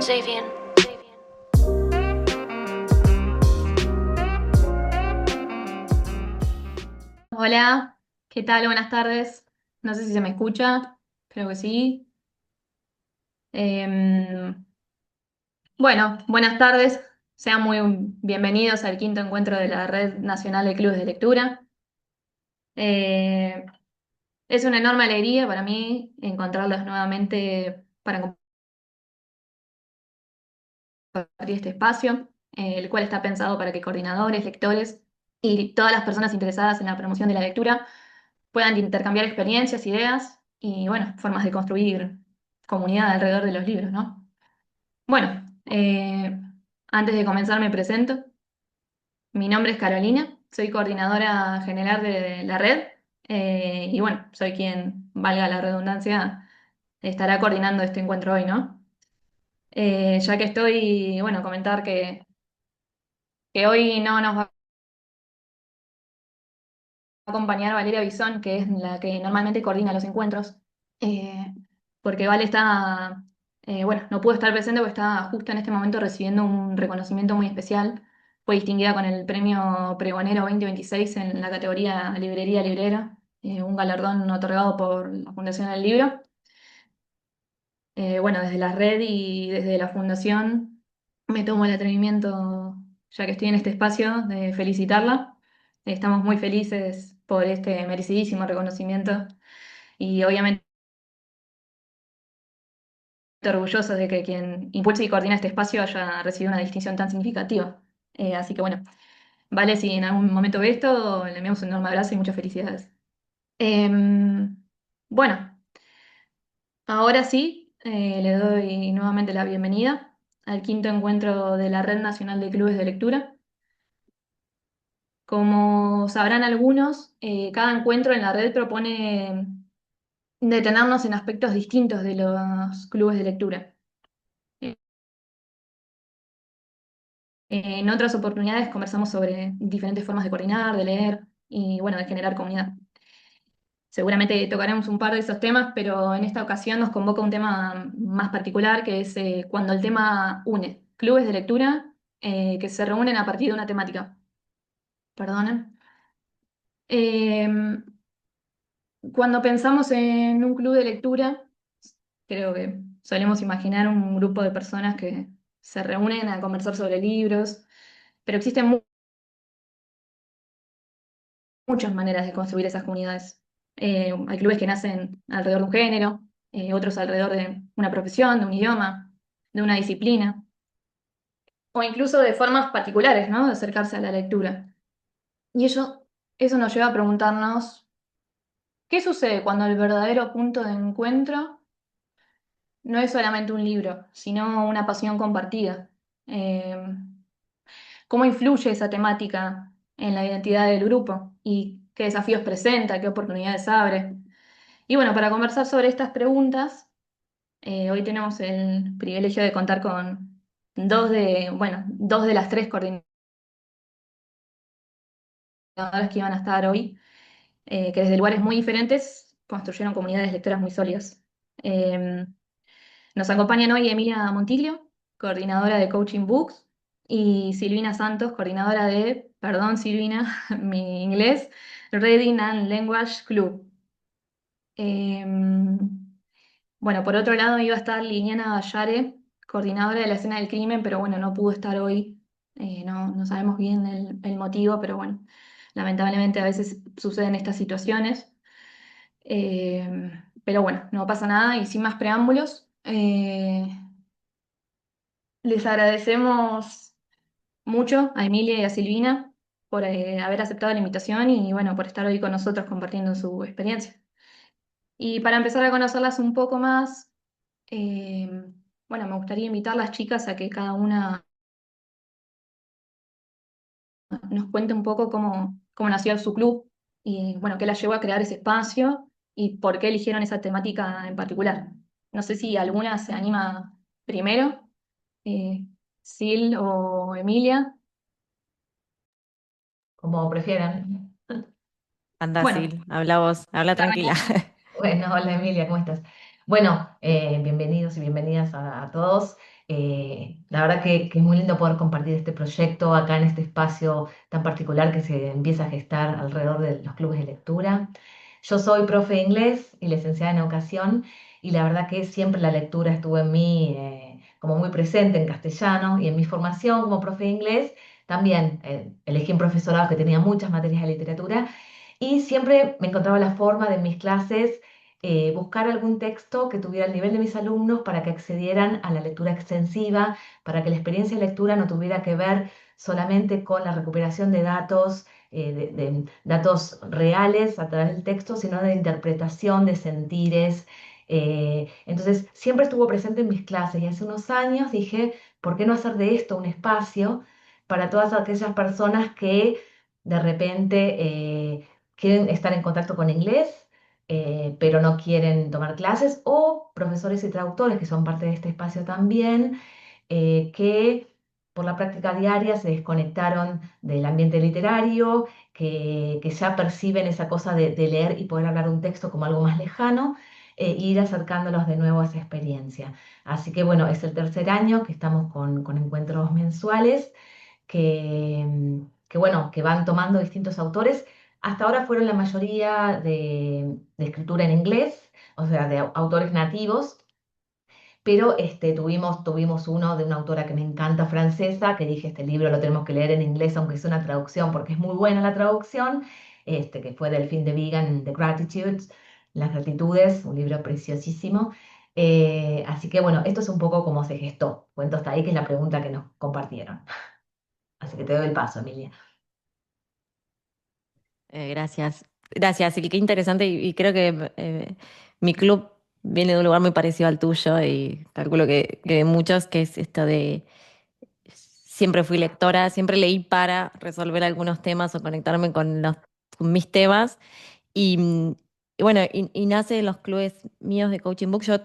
Xavier. Hola, ¿qué tal? Buenas tardes. No sé si se me escucha, creo que sí. Em, bueno, buenas tardes. Sean muy bienvenidos al quinto encuentro de la Red Nacional de Clubes de Lectura. Eh, es una enorme alegría para mí encontrarlos nuevamente para compartir este espacio, el cual está pensado para que coordinadores, lectores y todas las personas interesadas en la promoción de la lectura puedan intercambiar experiencias, ideas y, bueno, formas de construir comunidad alrededor de los libros, ¿no? Bueno, antes de comenzar me presento. Mi nombre es Carolina, soy coordinadora general de la red y, bueno, soy quien, valga la redundancia, estará coordinando este encuentro hoy, ¿no? Ya que estoy, bueno, comentar que hoy no nos va a acompañar Valeria Bisón, que es la que normalmente coordina los encuentros, eh, porque Vale está, bueno, no pudo estar presente porque está justo en este momento recibiendo un reconocimiento muy especial. Fue distinguida con el premio Pregonero 2026 en la categoría Librería Librera, un galardón otorgado por la Fundación del Libro. Bueno, desde la red y desde la fundación me tomo el atrevimiento, ya que estoy en este espacio, de felicitarla. Estamos muy felices por este merecidísimo reconocimiento y obviamente orgullosos de que quien impulsa y coordina este espacio haya recibido una distinción tan significativa. Así que bueno, vale, si en algún momento ve esto, le enviamos un enorme abrazo y muchas felicidades. Em, bueno. Ahora sí, le doy nuevamente la bienvenida al quinto encuentro de la Red Nacional de Clubes de Lectura. Como sabrán algunos, cada encuentro en la red propone detenernos en aspectos distintos de los clubes de lectura. Eh, en otras oportunidades conversamos sobre diferentes formas de coordinar, de leer y, bueno, de generar comunidad. Seguramente tocaremos un par de esos temas, pero en esta ocasión nos convoca un tema más particular, que es cuando el tema une clubes de lectura que se reúnen a partir de una temática. Perdonen. Eh, Cuando pensamos en un club de lectura, creo que solemos imaginar un grupo de personas que se reúnen a conversar sobre libros, pero existen muchas maneras de construir esas comunidades. Hay clubes que nacen alrededor de un género, otros alrededor de una profesión, de un idioma, de una disciplina, o incluso de formas particulares, ¿no? De acercarse a la lectura. Y eso nos lleva a preguntarnos, ¿qué sucede cuando el verdadero punto de encuentro no es solamente un libro, sino una pasión compartida? Eh, ¿Cómo influye esa temática en la identidad del grupo? ¿Y qué desafíos presenta? ¿Qué oportunidades abre? Y bueno, para conversar sobre estas preguntas, hoy tenemos el privilegio de contar con dos de las tres coordinadoras que iban a estar hoy, que desde lugares muy diferentes construyeron comunidades lectoras muy sólidas. Eh, Nos acompañan hoy Emilia Montiglio, coordinadora de Coaching Books, y Silvina Santos, coordinadora de, perdón Silvina, mi inglés, Reading and Language Club. Eh, Bueno, por otro lado iba a estar Liliana Vallare, coordinadora de la escena del crimen, pero bueno, no pudo estar hoy. No sabemos bien el motivo, pero bueno, lamentablemente a veces suceden estas situaciones. Pero bueno, no pasa nada y sin más preámbulos, les agradecemos mucho a Emilia y a Silvina por haber aceptado la invitación y bueno, por estar hoy con nosotros compartiendo su experiencia. Y para empezar a conocerlas un poco más, Eh, bueno, me gustaría invitar a las chicas a que cada una nos cuente un poco cómo nació su club y, bueno, qué las llevó a crear ese espacio y por qué eligieron esa temática en particular. No sé si alguna se anima primero, eh, Sil o Emilia. Como prefieran. Anda, Bueno, Sil, habla vos, habla tranquila. arrancamos. Bueno, hola Emilia, ¿cómo estás? Bueno, bienvenidos y bienvenidas a todos. La verdad que es muy lindo poder compartir este proyecto acá en este espacio tan particular que se empieza a gestar alrededor de los clubes de lectura. Yo soy profe de inglés y licenciada en educación y la verdad que siempre la lectura estuvo en mí como muy presente en castellano y en mi formación como profe de inglés también elegí un profesorado que tenía muchas materias de literatura y siempre me encontraba la forma de en mis clases buscar algún texto que tuviera el nivel de mis alumnos para que accedieran a la lectura extensiva, para que la experiencia de lectura no tuviera que ver solamente con la recuperación de datos, de datos reales a través del texto, sino de interpretación de sentires. Entonces, siempre estuvo presente en mis clases y hace unos años dije, ¿por qué no hacer de esto un espacio para todas aquellas personas que de repente quieren estar en contacto con inglés? Pero no quieren tomar clases, o profesores y traductores que son parte de este espacio también, que por la práctica diaria se desconectaron del ambiente literario, que ya perciben esa cosa de leer y poder hablar un texto como algo más lejano, e ir acercándolos de nuevo a esa experiencia. Así que bueno, es el tercer año que estamos con encuentros mensuales que, bueno, que van tomando distintos autores. Hasta ahora fueron la mayoría de escritura en inglés, o sea, de autores nativos, pero tuvimos uno de una autora que me encanta, francesa, que dije, este libro lo tenemos que leer en inglés, aunque es una traducción, porque es muy buena la traducción, que fue Delphine de Vigan, The Gratitudes, Las Gratitudes, un libro preciosísimo. Así que bueno, esto es un poco cómo se gestó. Cuento hasta ahí, que es la pregunta que nos compartieron. Así que te doy el paso, Emilia. Gracias. Gracias, y qué interesante. Y creo que mi club viene de un lugar muy parecido al tuyo y calculo que de muchos, que es esto de siempre fui lectora, siempre leí para resolver algunos temas o conectarme con mis temas. Y bueno, y nace en los clubes míos de Coaching Book. Yo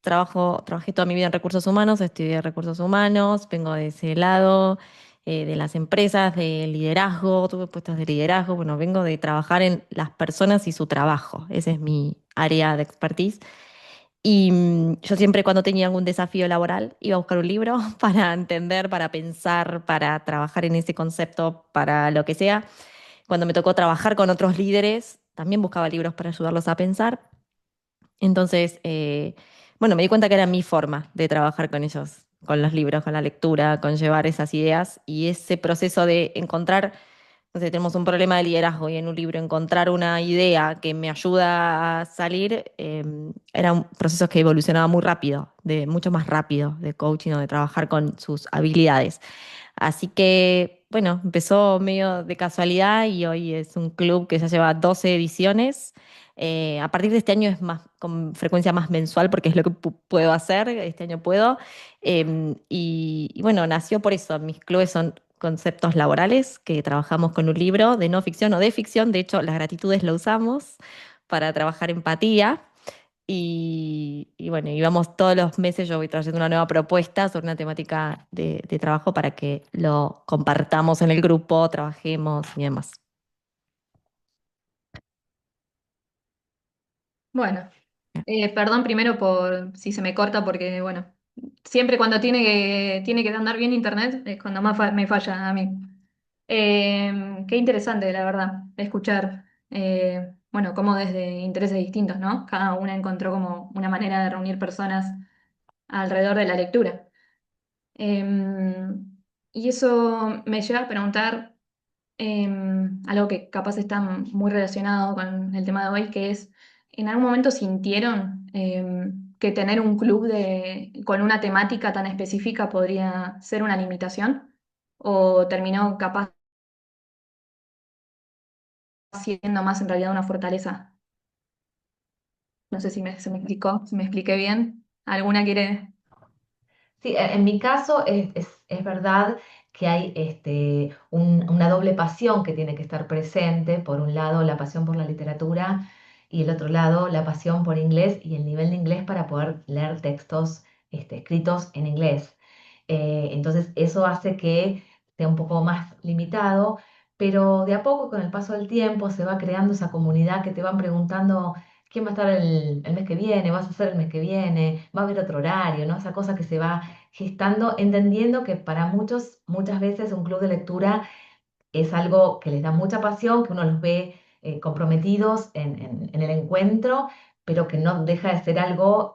trabajé toda mi vida en recursos humanos, estudié recursos humanos, vengo de ese lado, de las empresas, de liderazgo, tuve puestos de liderazgo. Bueno, vengo de trabajar en las personas y su trabajo. Ese es mi área de expertise. Y yo siempre, cuando tenía algún desafío laboral, iba a buscar un libro para entender, para pensar, para trabajar en ese concepto, para lo que sea. Cuando me tocó trabajar con otros líderes, también buscaba libros para ayudarlos a pensar. Entonces, bueno, me di cuenta que era mi forma de trabajar con ellos, con los libros, con la lectura, con llevar esas ideas y ese proceso de encontrar, no sé, tenemos un problema de liderazgo y en un libro encontrar una idea que me ayuda a salir, era un proceso que evolucionaba muy rápido, mucho más rápido de coaching o de trabajar con sus habilidades. Así que, bueno, empezó medio de casualidad y hoy es un club que ya lleva 12 ediciones. A partir de este año es más con frecuencia más mensual porque es lo que puedo hacer, este año puedo. Y bueno, nació por eso. Mis clubes son conceptos laborales, que trabajamos con un libro de no ficción o de ficción. De hecho, las gratitudes lo usamos para trabajar empatía. Y bueno, y vamos todos los meses, yo voy trayendo una nueva propuesta sobre una temática de trabajo para que lo compartamos en el grupo, trabajemos y demás. Bueno, perdón primero por si se me corta, porque bueno, siempre cuando tiene que andar bien internet es cuando más me falla a mí. Qué interesante, la verdad, escuchar, bueno, cómo desde intereses distintos, ¿no? Cada una encontró como una manera de reunir personas alrededor de la lectura. Y eso me lleva a preguntar algo que capaz está muy relacionado con el tema de hoy, que es, ¿en algún momento sintieron que tener un club con una temática tan específica podría ser una limitación? ¿O terminó capaz siendo más en realidad una fortaleza? No sé si se me explicó, si me expliqué bien. ¿Alguna quiere? Sí, en mi caso es verdad que hay una doble pasión que tiene que estar presente. Por un lado, la pasión por la literatura y el otro lado, la pasión por inglés y el nivel de inglés para poder leer textos escritos en inglés. Entonces, eso hace que sea un poco más limitado, pero de a poco, con el paso del tiempo, se va creando esa comunidad que te van preguntando, quién va a estar el mes que viene, vas a hacer el mes que viene, va a haber otro horario, ¿no? Esa cosa que se va gestando, entendiendo que para muchos, muchas veces un club de lectura es algo que les da mucha pasión, que uno los ve comprometidos en el encuentro, pero que no deja de ser algo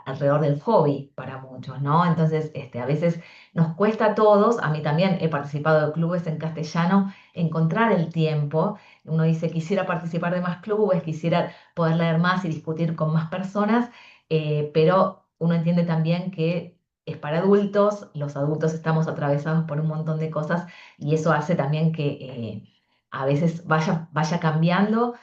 alrededor del hobby para muchos, ¿no? Entonces, a veces nos cuesta a todos, a mí también he participado de clubes en castellano, encontrar el tiempo. Uno dice, quisiera participar de más clubes, quisiera poder leer más y discutir con más personas, pero uno entiende también que es para adultos, los adultos estamos atravesados por un montón de cosas y eso hace también que a veces vaya cambiando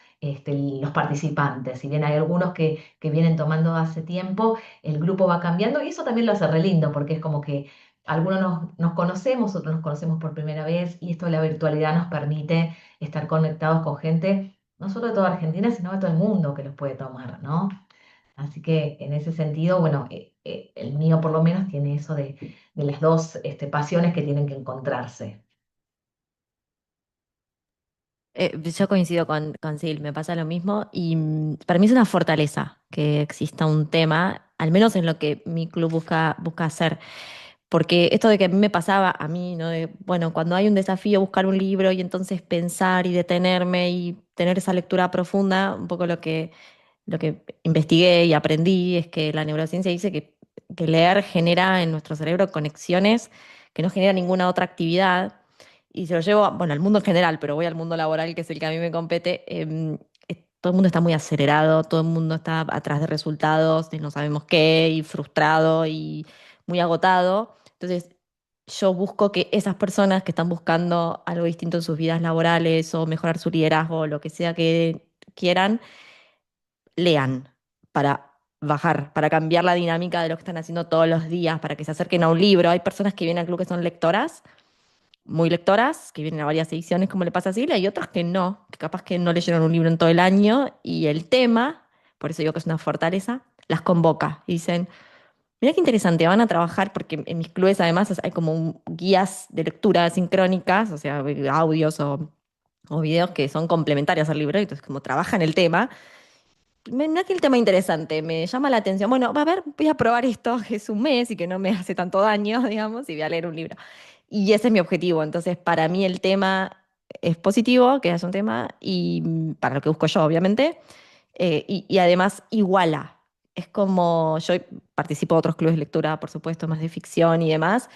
los participantes. Si bien hay algunos que vienen tomando hace tiempo, el grupo va cambiando y eso también lo hace re lindo porque es como que algunos nos conocemos, otros nos conocemos por primera vez y esto de la virtualidad nos permite estar conectados con gente, no solo de toda Argentina, sino de todo el mundo que los puede tomar, ¿no? Así que en ese sentido, bueno, el mío por lo menos tiene eso de las dos pasiones que tienen que encontrarse. Yo coincido con Sil, me pasa lo mismo y para mí es una fortaleza que exista un tema, al menos en lo que mi club busca hacer. Porque esto de que a mí me pasaba, a mí, ¿no? Bueno, cuando hay un desafío, buscar un libro y entonces pensar y detenerme y tener esa lectura profunda, un poco lo que investigué y aprendí es que la neurociencia dice que leer genera en nuestro cerebro conexiones que no genera ninguna otra actividad. Y se lo llevo, bueno, al mundo en general, pero voy al mundo laboral, que es el que a mí me compete. Todo el mundo está muy acelerado, todo el mundo está atrás de resultados, de no sabemos qué, y frustrado y muy agotado. Entonces, yo busco que esas personas que están buscando algo distinto en sus vidas laborales o mejorar su liderazgo, lo que sea que quieran, lean para bajar, para cambiar la dinámica de lo que están haciendo todos los días, para que se acerquen a un libro. Hay personas que vienen al club que son lectoras, muy lectoras, que vienen a varias ediciones, como le pasa a Silvia, y otras que no, que capaz que no leyeron un libro en todo el año, y el tema, por eso digo que es una fortaleza, las convoca. Y dicen, mira qué interesante, van a trabajar, porque en mis clubes además hay como guías de lectura sincrónicas, o sea, audios o videos que son complementarios al libro, y entonces como trabajan el tema. Mira que el tema interesante, me llama la atención. Bueno, a ver, voy a probar esto, que es un mes y que no me hace tanto daño, digamos, y voy a leer un libro. Y ese es mi objetivo. Entonces, para mí el tema es positivo, que haya un tema, y para lo que busco yo, obviamente, y además iguala. Es como yo participo de otros clubes de lectura, por supuesto, más de ficción y demás,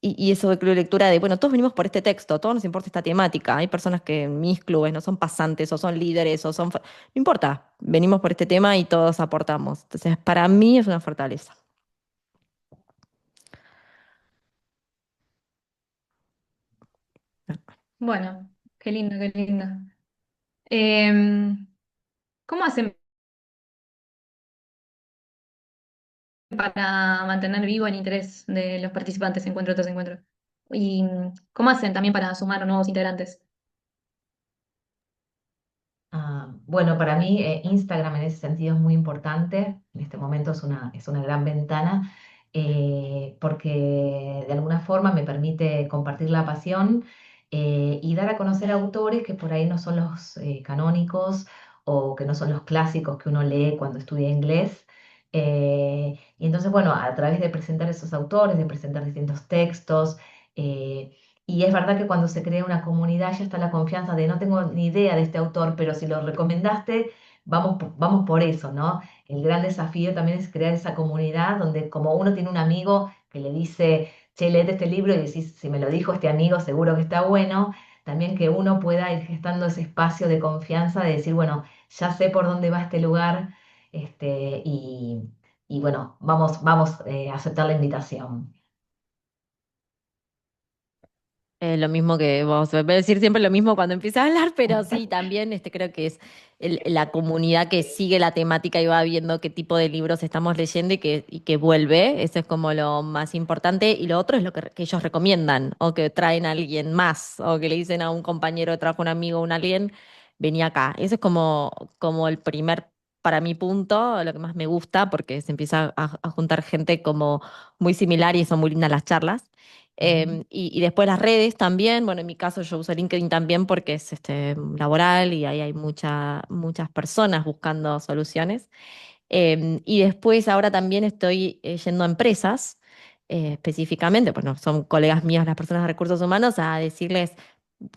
y eso de club de lectura, de, bueno, todos venimos por este texto, todos nos importa esta temática. Hay personas que en mis clubes no son pasantes o son líderes o son... No importa, venimos por este tema y todos aportamos. Entonces, para mí es una fortaleza. Bueno, qué lindo, qué lindo. Em, ¿Cómo hacen para mantener vivo el interés de los participantes encuentro tras encuentro? ¿Y cómo hacen también para sumar nuevos integrantes? Bueno, para mí Instagram en ese sentido es muy importante. En este momento es una gran ventana porque de alguna forma me permite compartir la pasión y dar a conocer autores que por ahí no son los canónicos o que no son los clásicos que uno lee cuando estudia inglés. Y entonces, bueno, a través de presentar esos autores, de presentar distintos textos, eh, y es verdad que cuando se crea una comunidad ya está la confianza de no tengo ni idea de este autor, pero si lo recomendaste, vamos por eso, ¿no? El gran desafío también es crear esa comunidad donde como uno tiene un amigo que le dice, che, léete este libro y decís, si me lo dijo este amigo, seguro que está bueno, también que uno pueda ir gestando ese espacio de confianza de decir, bueno, ya sé por dónde va este lugar, este, y bueno, vamos a aceptar la invitación. Lo mismo que vos, voy a decir siempre lo mismo cuando empieza a hablar, pero sí, también creo que es la comunidad que sigue la temática y va viendo qué tipo de libros estamos leyendo y que vuelve, eso es como lo más importante, y lo otro es lo que ellos recomiendan, o que traen a alguien más, o que le dicen a un compañero de trabajo, un amigo, un alguien, vení acá. Eso es como el primer, para mi punto, lo que más me gusta, porque se empieza a juntar gente como muy similar y son muy lindas las charlas. Ujú. Y después las redes también, bueno, en mi caso yo uso LinkedIn también porque es laboral y ahí hay muchas personas buscando soluciones. Y después ahora también estoy yendo a empresas, específicamente, bueno, son colegas míos las personas de recursos humanos, a decirles,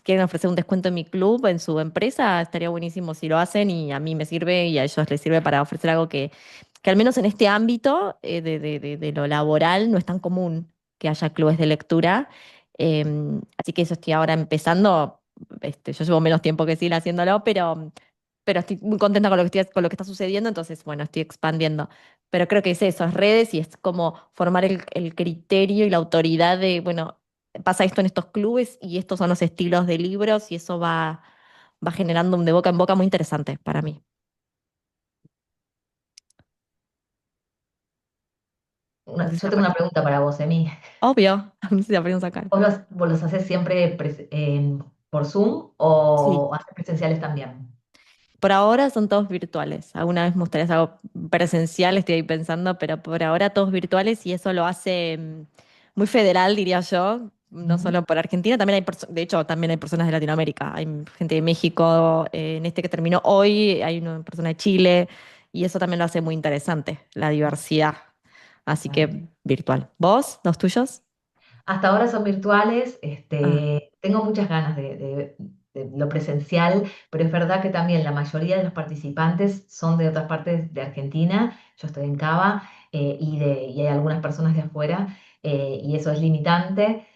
quieren ofrecer un descuento en mi club, en su empresa, estaría buenísimo si lo hacen y a mí me sirve y a ellos les sirve para ofrecer algo que al menos en este ámbito de lo laboral no es tan común que haya clubes de lectura. Así que eso estoy ahora empezando. Yo llevo menos tiempo que Sil haciéndolo, pero estoy muy contenta con con lo que está sucediendo, entonces, bueno, estoy expandiendo. Pero creo que es eso, es redes y es como formar el criterio y la autoridad de, bueno, pasa esto en estos clubes y estos son los estilos de libros y eso va generando un de boca en boca muy interesante para mí. No sé si Yo tengo una pregunta para vos, Emi. obvio, no sé si la podemos sacar. ¿Vos los haces siempre por Zoom Sí. o haces presenciales también? Por ahora son todos virtuales. Alguna vez me gustaría hacer algo presencial, estoy ahí pensando, pero por ahora todos virtuales y eso lo hace muy federal, diría yo, no Ujú. solo por Argentina, también de hecho, también hay personas de Latinoamérica, hay gente de México, en este que terminó hoy, hay una persona de Chile y eso también lo hace muy interesante, la diversidad. Así Claro. que virtual. ¿Vos, los tuyos? Hasta ahora son virtuales, Ah, tengo muchas ganas de lo presencial, pero es verdad que también la mayoría de los participantes son de otras partes de Argentina, yo estoy en Cava, y hay algunas personas de afuera, y eso es limitante,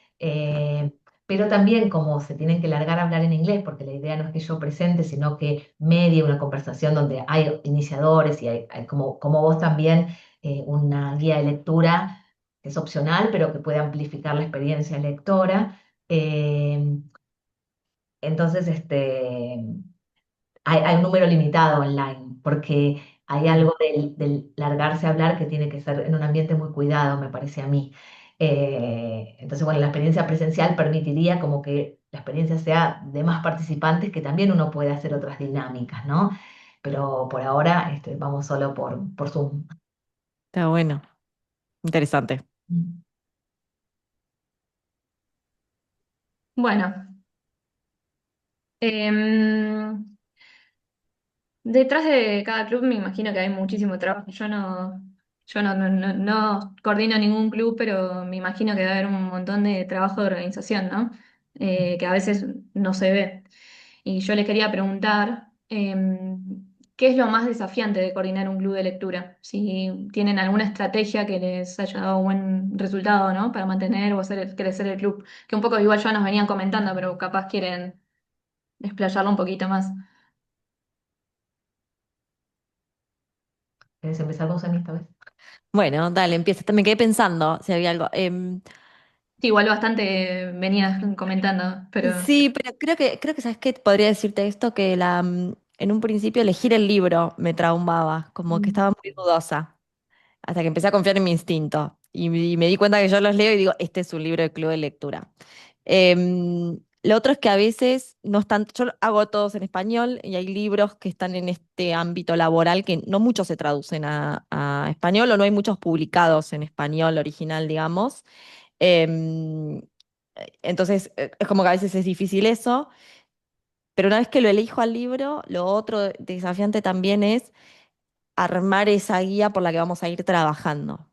pero también como se tienen que largar a hablar en inglés, porque la idea no es que yo presente, sino que medie una conversación donde hay iniciadores y hay como vos también, una guía de lectura que es opcional, pero que puede amplificar la experiencia lectora. Eh, entonces, hay un número limitado online, porque hay claro. algo del largarse a hablar que tiene que ser en un ambiente muy cuidado, me parece a mí. Entonces, bueno, la experiencia presencial permitiría como que la experiencia sea de más participantes, que también uno puede hacer otras dinámicas, ¿no? Pero por ahora, vamos solo por Zoom. Está bueno, interesante. Bueno, em, detrás de cada club me imagino que hay muchísimo trabajo. Yo no coordino ningún club, pero me imagino que debe haber un montón de trabajo de organización, ¿no? Que a veces no se ve. Y yo les quería preguntar, ¿qué es lo más desafiante de coordinar un club de lectura? Si tienen alguna estrategia que les haya dado buen resultado, ¿no? Para mantener o hacer crecer el club. Que un poco igual ya nos venían comentando, pero capaz quieren explayarlo un poquito más. ¿Querés empezar vos, Emi, esta vez? Bueno, dale, empieza. Me quedé pensando si había algo. Sí, igual bastante venías comentando, pero Sí, pero creo que ¿sabes qué? Podría decirte esto, que en un principio elegir el libro me traumaba, como que estaba muy dudosa, hasta que empecé a confiar en mi instinto. Y me di cuenta que yo los leo y digo, este es un libro de club de lectura. Lo otro es que a veces no están, yo hago todos en español y hay libros que están en este ámbito laboral que no muchos se traducen a español o no hay muchos publicados en español original, digamos. Em, entonces, es como que a veces es difícil eso, pero una vez que lo elijo al libro, lo otro desafiante también es armar esa guía por la que vamos a ir trabajando.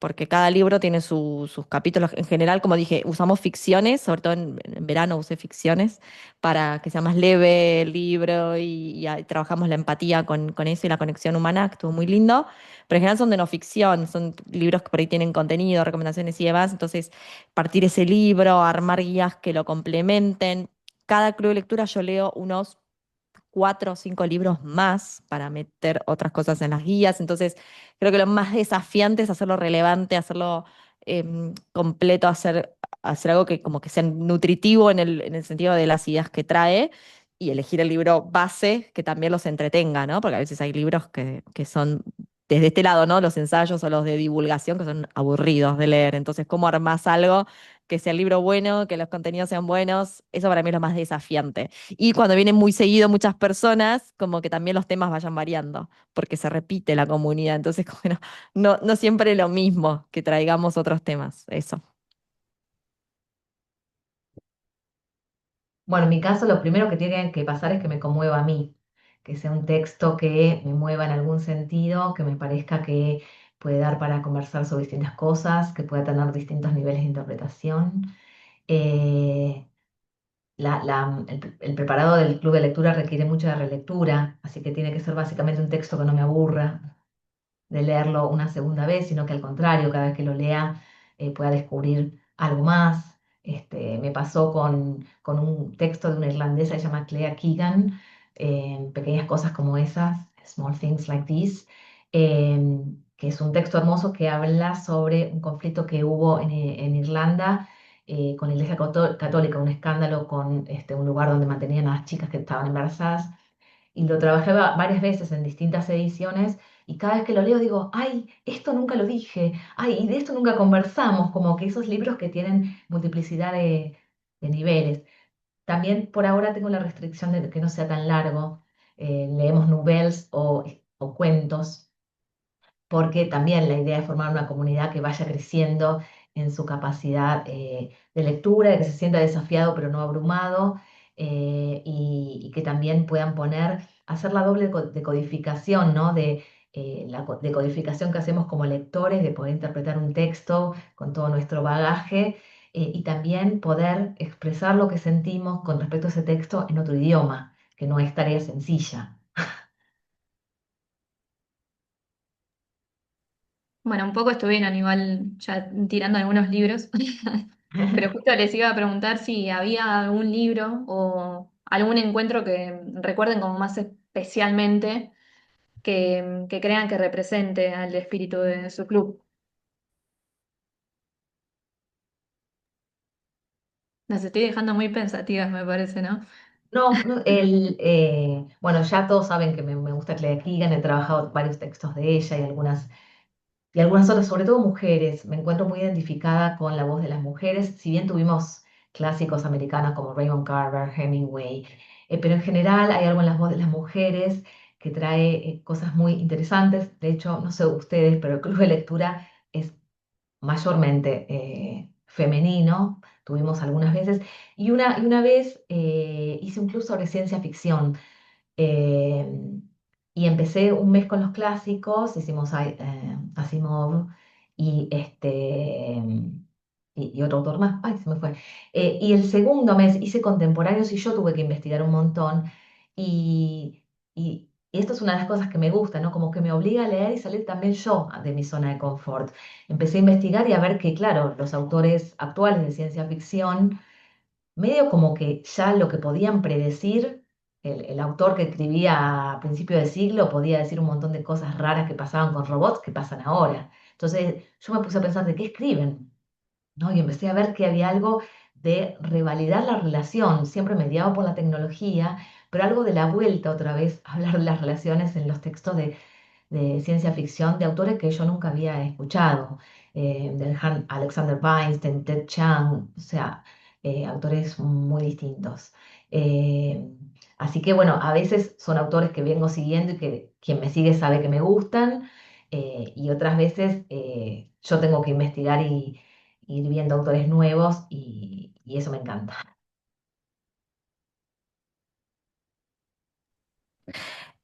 Porque cada libro tiene sus capítulos. En general, como dije, usamos ficciones, sobre todo en verano usé ficciones para que sea más leve el libro y ahí trabajamos la empatía con eso y la conexión humana, que estuvo muy lindo. Pero en general son de no ficción, son libros que por ahí tienen contenido, recomendaciones y demás. Entonces, partir ese libro, armar guías que lo complementen. Cada club de lectura yo leo unos 4 o 5 libros más para meter otras cosas en las guías. Entonces, creo que lo más desafiante es hacerlo relevante, hacerlo completo, hacer algo que como que sea nutritivo en el sentido de las ideas que trae y elegir el libro base que también los entretenga, ¿no? Porque a veces hay libros que son desde este lado, ¿no? Los ensayos o los de divulgación que son aburridos de leer. Entonces, ¿cómo armás algo que sea el libro bueno, que los contenidos sean buenos? Eso para mí es lo más desafiante. Y cuando vienen muy seguido muchas personas, como que también los temas vayan variando, porque se repite la comunidad. Entonces, como que no siempre lo mismo que traigamos otros temas. Eso. Bueno, en mi caso lo primero que tiene que pasar es que me conmueva a mí, que sea un texto que me mueva en algún sentido, que me parezca que puede dar para conversar sobre distintas cosas, que pueda tener distintos niveles de interpretación. Eh, el preparado del club de lectura requiere mucha relectura, así que tiene que ser básicamente un texto que no me aburra de leerlo una segunda vez, sino que al contrario, cada vez que lo lea pueda descubrir algo más. Me pasó con un texto de una irlandesa que se llama Clea Keegan, Pequeñas cosas como esas, Small Things Like This, que es un texto hermoso que habla sobre un conflicto que hubo en Irlanda con la Iglesia Católica, un escándalo con un lugar donde mantenían a las chicas que estaban embarazadas y lo trabajé varias veces en distintas ediciones y cada vez que lo leo digo, ay, esto nunca lo dije, ay, y de esto nunca conversamos, como que esos libros que tienen multiplicidad de niveles. También por ahora tengo la restricción de que no sea tan largo. Leemos novelas o cuentos porque también la idea es formar una comunidad que vaya creciendo en su capacidad de lectura, de que se sienta desafiado pero no abrumado, y que también puedan hacer la doble decodificación, ¿no? Decodificación que hacemos como lectores, de poder interpretar un texto con todo nuestro bagaje, y también poder expresar lo que sentimos con respecto a ese texto en otro idioma, que no es tarea sencilla. Bueno, un poco estuvieron igual ya tirando algunos libros, pero justo les iba a preguntar si había algún libro o algún encuentro que recuerden como más especialmente que crean que represente al espíritu de su club. Las estoy dejando muy pensativas, me parece, ¿no? No, no, bueno, ya todos saben que me gusta Claire Keegan, he trabajado varios textos de ella y algunas otras, sobre todo mujeres. Me encuentro muy identificada con la voz de las mujeres, si bien tuvimos clásicos americanos como Raymond Carver, Hemingway, pero en general hay algo en las voces de las mujeres que trae cosas muy interesantes. De hecho, no sé ustedes, pero el club de lectura es mayormente femenino, tuvimos algunas veces, y una vez hice un club sobre ciencia ficción. eh, y empecé un mes con los clásicos, hicimos Asimov y, y otro autor más, ay, se me fue. Y el segundo mes hice contemporáneos y yo tuve que investigar un montón. Y esto es una de las cosas que me gusta, ¿no? Como que me obliga a leer y salir también yo de mi zona de confort. Empecé a investigar y a ver que, claro, los autores actuales de ciencia ficción medio como que ya lo que podían predecir, el autor que escribía a principio de siglo podía decir un montón de cosas raras que pasaban con robots que pasan ahora. Entonces yo me puse a pensar de qué escriben, ¿no? Y empecé a ver que había algo de revalidar la relación, siempre mediado por la tecnología, pero algo de la vuelta otra vez a hablar de las relaciones en los textos de ciencia ficción de autores que yo nunca había escuchado, Alexander Weinstein, Ted Chiang, o sea, autores muy distintos. Eh, Así que bueno, a veces son autores que vengo siguiendo y que quien me sigue sabe que me gustan, y otras veces yo tengo que investigar y ir viendo autores nuevos y eso me encanta.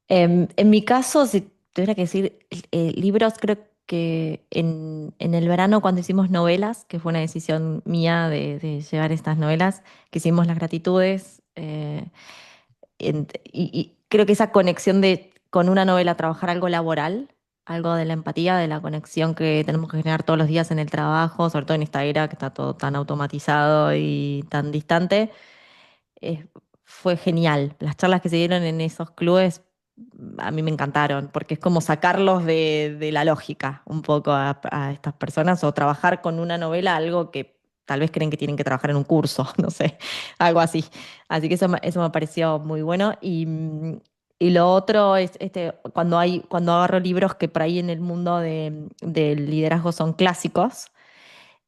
En mi caso, si tuviera que decir libros, creo que en el verano cuando hicimos novelas, que fue una decisión mía de llevar estas novelas, que hicimos Las Gratitudes, y creo que esa conexión de con una novela trabajar algo laboral, algo de la empatía, de la conexión que tenemos que generar todos los días en el trabajo, sobre todo en esta era que está todo tan automatizado y tan distante, eh, fue genial. Las charlas que se dieron en esos clubes a mí me encantaron, porque es como sacarlos de la lógica un poco a estas personas o trabajar con una novela algo que tal vez creen que tienen que trabajar en un curso, no sé, algo así. Así que eso me pareció muy bueno. Y lo otro es cuando agarro libros que por ahí en el mundo del liderazgo son clásicos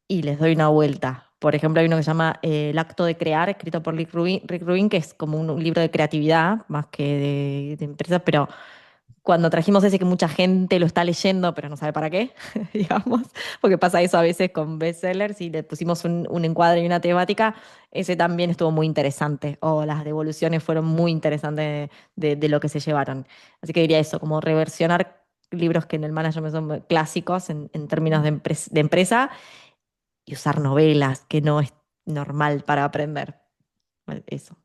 y les doy una vuelta. Por ejemplo, hay uno que se llama El acto de crear, escrito por Rick Rubin, que es como un libro de creatividad, más que de empresa, pero cuando trajimos ese que mucha gente lo está leyendo, pero no sabe para qué, digamos, porque pasa eso a veces con bestsellers y le pusimos un encuadre y una temática, ese también estuvo muy interesante, o las devoluciones fueron muy interesantes de lo que se llevaron. Así que diría eso, como reversionar libros que en el management son clásicos en términos de empresa y usar novelas, que no es normal para aprender. Bueno, eso.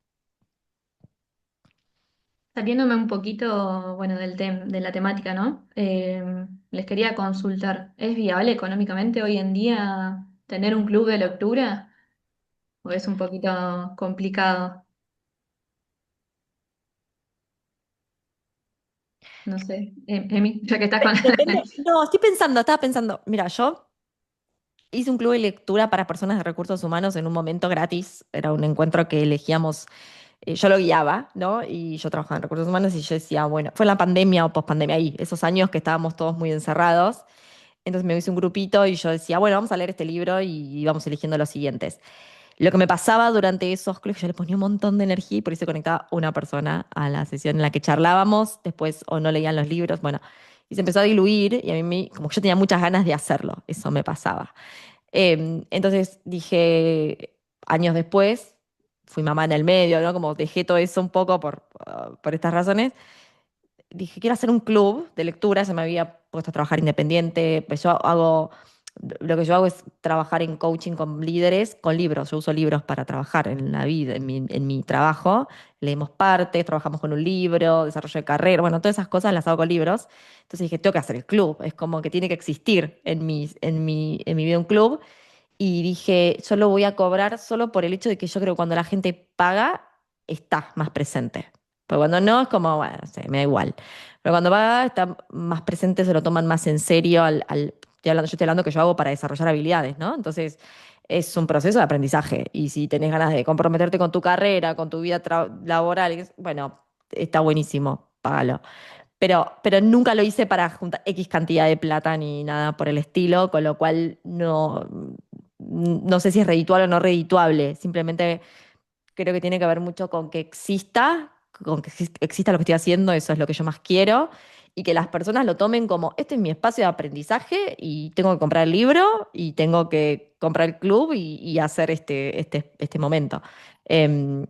Saliéndome un poquito, bueno, de la temática, ¿no? Les quería consultar, ¿es viable económicamente hoy en día tener un club de lectura o es un poquito complicado? No sé, Emi, ya que estás con... Depende, no, estaba pensando, mira, yo hice un club de lectura para personas de recursos humanos en un momento gratis, era un encuentro que elegíamos, yo lo guiaba, ¿no? Y yo trabajaba en recursos humanos y yo decía, bueno, fue en la pandemia o pospandemia ahí, esos años que estábamos todos muy encerrados. Entonces me hice un grupito y yo decía, bueno, vamos a leer este libro y vamos eligiendo los siguientes. Lo que me pasaba durante esos clubes, yo le ponía un montón de energía y por eso se conectaba una persona a la sesión en la que charlábamos, después o no leían los libros, bueno, y se empezó a diluir y a mí, como que yo tenía muchas ganas de hacerlo, eso me pasaba. Entonces dije, años después, fui mamá en el medio, ¿no? Como dejé todo eso un poco por estas razones dije, quiero hacer un club de lectura, se me había puesto a trabajar independiente, pues lo que yo hago es trabajar en coaching con líderes, con libros, yo uso libros para trabajar en la vida, en mi trabajo, leemos partes, trabajamos con un libro, desarrollo de carrera, bueno, todas esas cosas las hago con libros, entonces dije, tengo que hacer el club, es como que tiene que existir en mi vida un club, y dije, yo lo voy a cobrar solo por el hecho de que yo creo que cuando la gente paga, está más presente. Pero cuando no, es como, bueno, no sé, me da igual. Pero cuando paga, está más presente, se lo toman más en serio yo estoy hablando que yo hago para desarrollar habilidades, ¿no? Entonces, es un proceso de aprendizaje. Y si tenés ganas de comprometerte con tu carrera, con tu vida laboral, bueno, está buenísimo, págalo. Pero nunca lo hice para juntar X cantidad de plata ni nada por el estilo, con lo cual no sé si es redituable o no redituable. Simplemente creo que tiene que ver mucho con que exista, exista lo que estoy haciendo, eso es lo que yo más quiero, y que las personas lo tomen como, este es mi espacio de aprendizaje y tengo que comprar el libro y tengo que comprar el club y hacer este momento. Em,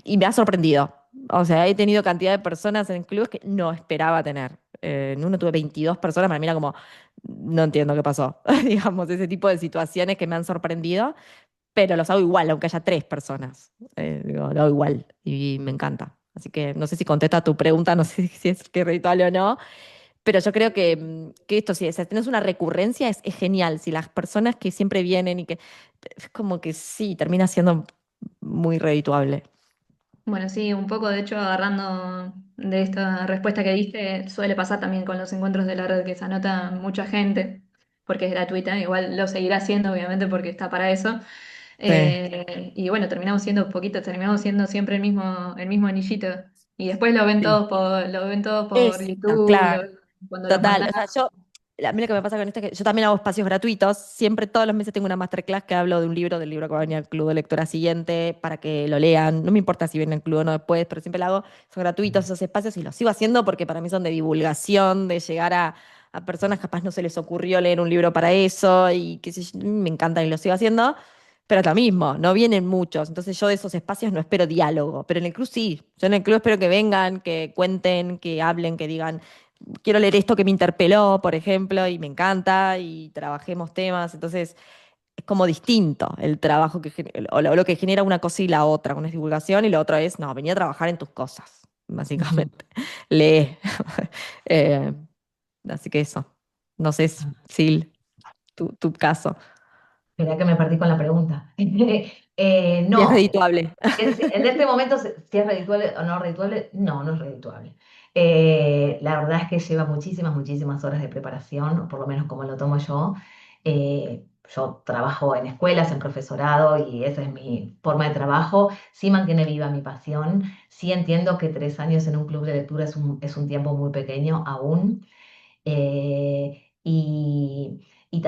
y me ha sorprendido. O sea, he tenido cantidad de personas en clubes que no esperaba tener. En uno tuve 22 personas, para mí era como, no entiendo qué pasó. Digamos, ese tipo de situaciones que me han sorprendido, pero los hago igual, aunque haya 3 personas. Digo, lo hago igual y me encanta. Así que no sé si contesta tu pregunta, no sé si es que ritual o no, pero yo creo que esto, si tenés una recurrencia, es genial. Si las personas que siempre vienen y que es como que sí, termina siendo muy redituable. Bueno, sí, un poco, de hecho, agarrando de esta respuesta que diste, suele pasar también con los encuentros de la red que se anota mucha gente, porque es gratuita, igual lo seguirá haciendo, obviamente, porque está para eso. Sí. Y bueno, terminamos siendo siempre el mismo anillito. Y después Sí. lo ven todos por Eso, YouTube, claro. cuando los Total, mandan. o sea, a mí lo que me pasa con esto es que yo también hago espacios gratuitos, siempre todos los meses tengo una masterclass que hablo de un libro, del libro que va a venir al club de lectura siguiente, para que lo lean, no me importa si viene al club o no después, pero siempre lo hago, son gratuitos esos espacios y los sigo haciendo porque para mí son de divulgación, de llegar a personas capaz no se les ocurrió leer un libro para eso y qué sé yo, me encantan y lo sigo haciendo, pero es lo mismo, no vienen muchos, entonces yo de esos espacios no espero diálogo, pero en el club sí, yo en el club espero que vengan, que cuenten, que hablen, que digan quiero leer esto que me interpeló, por ejemplo, y me encanta, y trabajemos temas. Entonces, es como distinto el trabajo o lo que genera una cosa y la otra. Una es divulgación y la otra es, no, venía a trabajar en tus cosas, básicamente. Lee. Eh, así que eso. No sé, Sil, tu caso. Espera que me perdí con la pregunta. Y es No, redituable. es decir, en este momento, si es redituable o no redituable, no, no es redituable. La verdad es que lleva muchísimas, muchísimas horas de preparación, o por lo menos como lo tomo yo. Yo trabajo en escuelas, en profesorado, y esa es mi forma de trabajo. Sí mantiene viva mi pasión. Sí entiendo que 3 años en un club de lectura es un tiempo muy pequeño aún. Y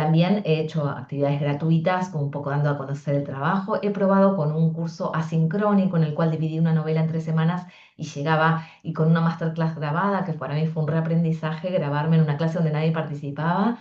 también he hecho actividades gratuitas, como un poco dando a conocer el trabajo. He probado con un curso asincrónico en el cual dividí una novela en 3 semanas y llegaba, y con una masterclass grabada, que para mí fue un reaprendizaje, grabarme en una clase donde nadie participaba.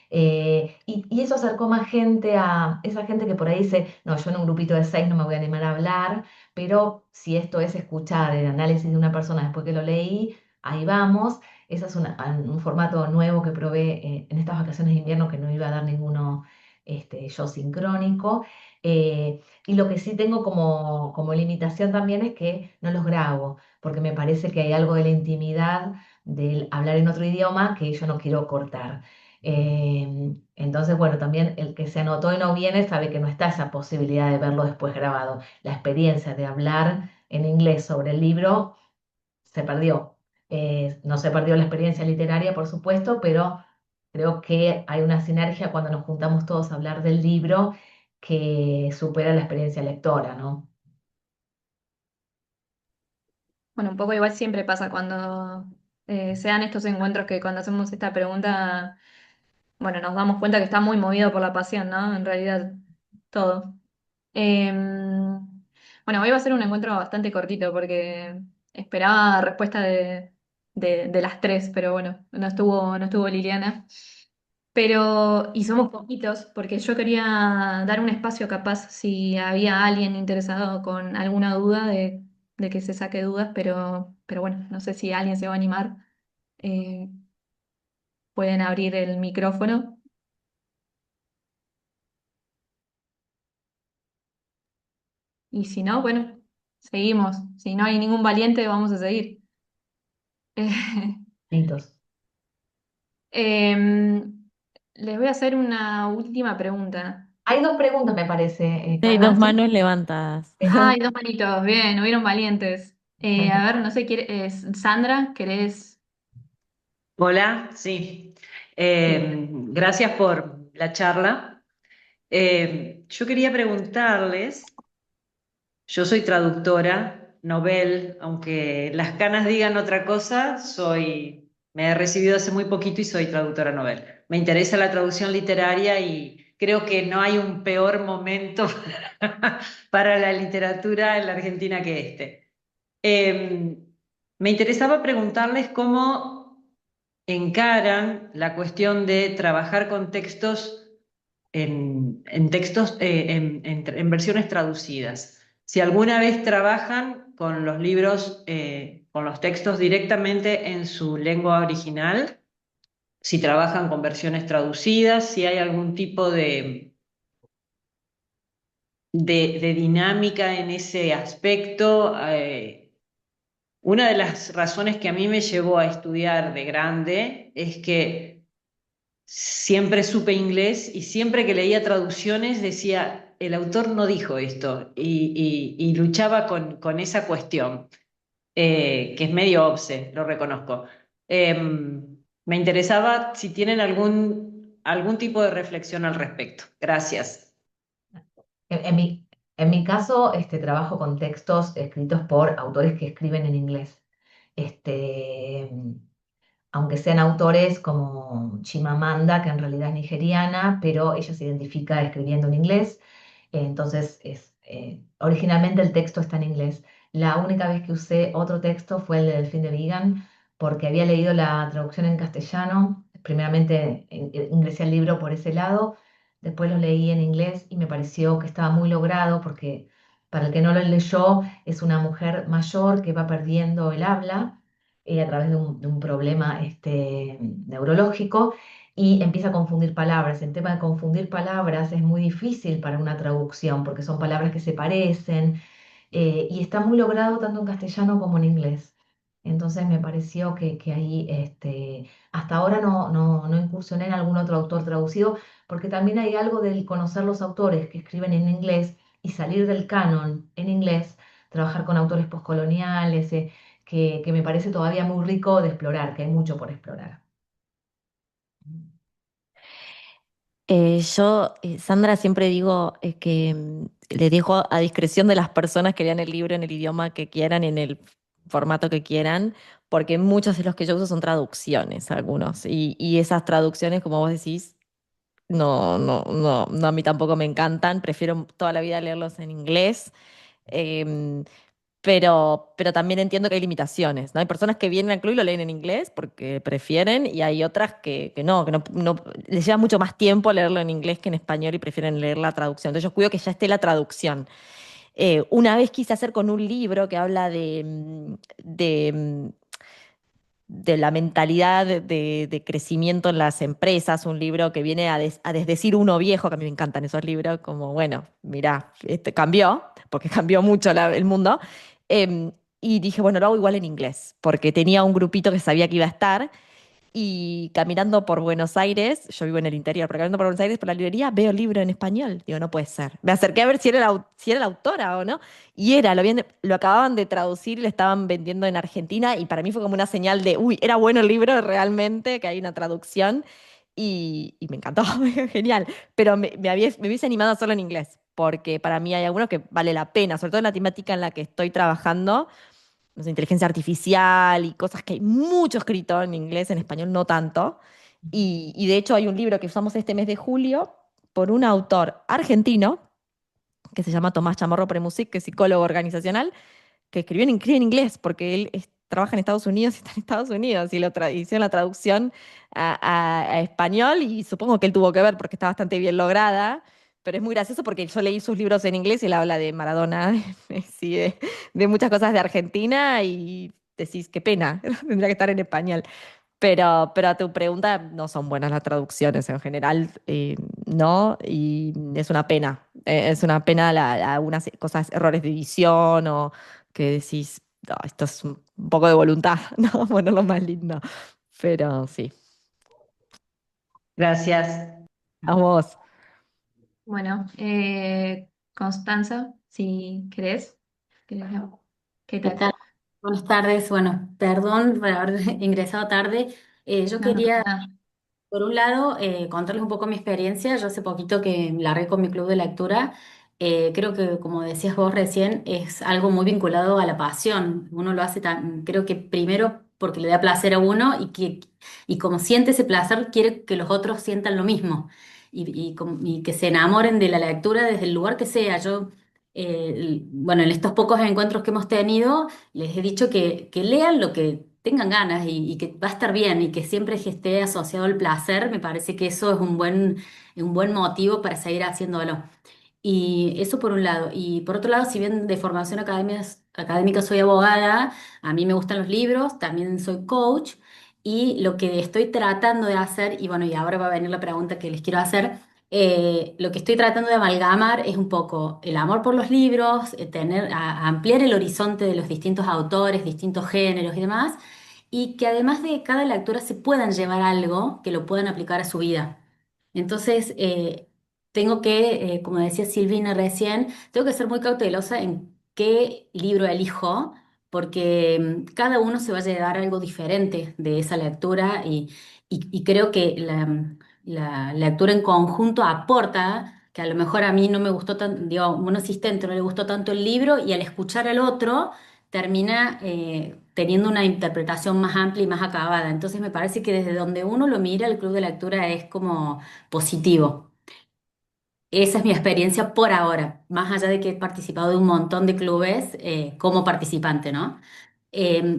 Y eso acercó más gente a esa gente que por ahí dice, no, yo en un grupito de 6 no me voy a animar a hablar, pero si esto es escuchar el análisis de una persona después que lo leí, ahí vamos. Ese es un formato nuevo que probé en estas vacaciones de invierno, que no iba a dar ninguno yo sincrónico. Y lo que sí tengo como limitación también es que no los grabo, porque me parece que hay algo de la intimidad del hablar en otro idioma que yo no quiero cortar. Entonces, bueno, también el que se anotó y no viene sabe que no está esa posibilidad de verlo después grabado. La experiencia de hablar en inglés sobre el libro se perdió. No se perdió la experiencia literaria, por supuesto, pero creo que hay una sinergia cuando nos juntamos todos a hablar del libro que supera la experiencia lectora, ¿no? Bueno, un poco igual siempre pasa cuando se dan estos encuentros que cuando hacemos esta pregunta, bueno, nos damos cuenta que está muy movido por la pasión, ¿no? En realidad, todo. Bueno, hoy va a ser un encuentro bastante cortito porque esperaba respuesta de las tres, pero bueno, no estuvo Liliana. Pero, y somos poquitos, porque yo quería dar un espacio capaz si había alguien interesado con alguna duda de que se saque dudas, pero bueno, no sé si alguien se va a animar. Eh, Pueden abrir el micrófono. Y si no, bueno, seguimos. Si no hay ningún valiente, vamos a seguir. Litos. Em, Les voy a hacer una última pregunta. Hay dos preguntas, me parece, Hay dos Carla, ¿sí? manos levantadas. Ay, dos manitos, bien, hubieron valientes. A ver, no sé, Sandra, ¿querés? Hola, sí. Gracias por la charla. Yo quería preguntarles, yo soy traductora, novel, aunque las canas digan otra cosa, me he recibido hace muy poquito y soy traductora novel. Me interesa la traducción literaria y creo que no hay un peor momento para la literatura en la Argentina que este. Eh, Me interesaba preguntarles cómo encaran la cuestión de trabajar con textos en textos en versiones traducidas. Si alguna vez trabajan con los libros, con los textos directamente en su lengua original, si trabajan con versiones traducidas, si hay algún tipo de dinámica en ese aspecto. Una de las razones que a mí me llevó a estudiar de grande es que siempre supe inglés y siempre que leía traducciones decía, el autor no dijo esto y luchaba con esa cuestión, que es medio obse, lo reconozco. Me interesaba si tienen algún tipo de reflexión al respecto. Gracias. En mi caso, trabajo con textos escritos por autores que escriben en inglés. Este, Aunque sean autores como Chimamanda, que en realidad es nigeriana, pero ella se identifica escribiendo en inglés. Entonces, originalmente el texto está en inglés. La única vez que usé otro texto fue el de Delfín de Vigan, porque había leído la traducción en castellano. Primeramente ingresé al libro por ese lado, después lo leí en inglés y me pareció que estaba muy logrado, porque para el que no lo leyó, es una mujer mayor que va perdiendo el habla a través de un problema neurológico y empieza a confundir palabras. El tema de confundir palabras es muy difícil para una traducción porque son palabras que se parecen y está muy logrado tanto en castellano como en inglés. Entonces me pareció que ahí hasta ahora no incursioné en algún otro autor traducido porque también hay algo del conocer los autores que escriben en inglés y salir del canon en inglés, trabajar con autores postcoloniales, que me parece todavía muy rico de explorar, que hay mucho por explorar. Sandra, siempre digo que le dejo a discreción de las personas que lean el libro en el idioma que quieran, en el formato que quieran, porque muchos de los que yo uso son traducciones, algunos, y esas traducciones, como vos decís, no, a mí tampoco me encantan, prefiero toda la vida leerlos en inglés. Em, pero también entiendo que hay limitaciones, ¿no? Hay personas que vienen al club y lo leen en inglés porque prefieren, y hay otras que no, les lleva mucho más tiempo leerlo en inglés que en español y prefieren leer la traducción. Entonces yo cuido que ya esté la traducción. Una vez quise hacer con un libro que habla de la mentalidad de crecimiento en las empresas, un libro que viene a desdecir uno viejo, que a mí me encantan esos libros, como, bueno, mirá, este cambió, porque cambió mucho el mundo. Y dije, bueno, lo hago igual en inglés, porque tenía un grupito que sabía que iba a estar. Y caminando por Buenos Aires, yo vivo en el interior, pero caminando por Buenos Aires, por la librería, veo el libro en español. Digo, no puede ser. Me acerqué a ver si era la autora o no. Y era, lo acababan de traducir y lo estaban vendiendo en Argentina. Y para mí fue como una señal de, uy, era bueno el libro realmente, que hay una traducción. Y me encantó, genial. Pero me hubiese animado a hacerlo en inglés, porque para mí hay algunos que vale la pena, sobre todo en la temática en la que estoy trabajando, no sé, inteligencia artificial y cosas que hay mucho escrito en inglés, en español no tanto. Y de hecho hay un libro que usamos este mes de julio por un autor argentino que se llama Tomás Chamorro Premusic, que es psicólogo organizacional, que escribe en inglés porque él trabaja en Estados Unidos y está en Estados Unidos y hicieron la traducción a español y supongo que él tuvo que ver porque está bastante bien lograda, pero es muy gracioso porque yo leí sus libros en inglés y él habla de Maradona, de Messi, de muchas cosas de Argentina y decís, qué pena, tendría que estar en español. Pero a tu pregunta, no son buenas las traducciones en general, no, y es una pena. Es una pena algunas cosas, errores de edición o que decís, "No, esto es un poco de voluntad, ¿no? Ponerlo más lindo". Pero sí, Gracias. a vos. Bueno, Constanza, si querés, no. ¿Qué ¿Qué tal? tal? Buenas tardes. Bueno, perdón por haber ingresado tarde. Yo No, no pasa quería, nada. por un lado, contarles un poco mi experiencia. Yo hace poquito que largué con mi club de lectura. Creo que, como decías vos recién, es algo muy vinculado a la pasión. Uno lo hace creo que primero porque le da placer a uno y como siente ese placer, quiere que los otros sientan lo mismo y que se enamoren de la lectura desde el lugar que sea. Bueno, en estos pocos encuentros que hemos tenido, les he dicho que lean lo que tengan ganas y que va a estar bien y que siempre que esté asociado al placer, me parece que eso es un buen motivo para seguir haciéndolo. Y eso por un lado. Y por otro lado, si bien de formación académica soy abogada, a mí me gustan los libros, también soy coach. Y lo que estoy tratando de hacer, y bueno, y ahora va a venir la pregunta que les quiero hacer, lo que estoy tratando de amalgamar es un poco el amor por los libros, ampliar el horizonte de los distintos autores, distintos géneros y demás, y que además de cada lectura se puedan llevar algo que lo puedan aplicar a su vida. Entonces, tengo como decía Silvina recién, tengo que ser muy cautelosa en qué libro elijo, porque cada uno se va a llevar algo diferente de esa lectura y creo que la lectura en conjunto aporta, que a lo mejor a mí no me gustó tanto, digo, a un asistente no le gustó tanto el libro y al escuchar al otro termina teniendo una interpretación más amplia y más acabada. Entonces me parece que desde donde uno lo mira, el club de lectura es como positivo. Esa es mi experiencia por ahora, más allá de que he participado de un montón de clubes como participante, ¿no?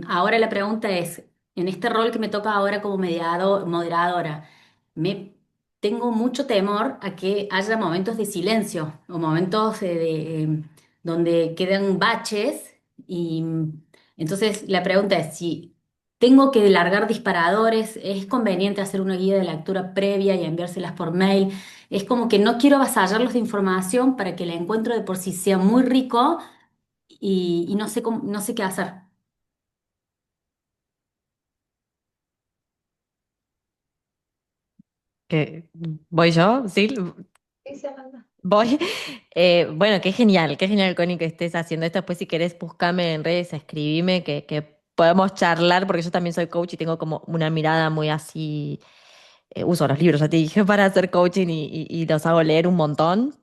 Ahora la pregunta es, en este rol que me toca ahora como moderadora, me tengo mucho temor a que haya momentos de silencio o momentos donde quedan baches y entonces la pregunta es si tengo que largar disparadores, es conveniente hacer una guía de lectura previa y enviárselas por mail. Es como que no quiero avasallarlos de información para que el encuentro de por sí sea muy rico y no sé no sé qué hacer. ¿Qué? ¿Voy yo? ¿Sí? Sí, sí, Amanda. Voy. Bueno, qué genial, Connie, que estés haciendo esto. Después, si querés, buscame en redes, escribime, que podemos charlar, porque yo también soy coach y tengo como una mirada muy así. Uso los libros, ya te dije, para hacer coaching y los hago leer un montón.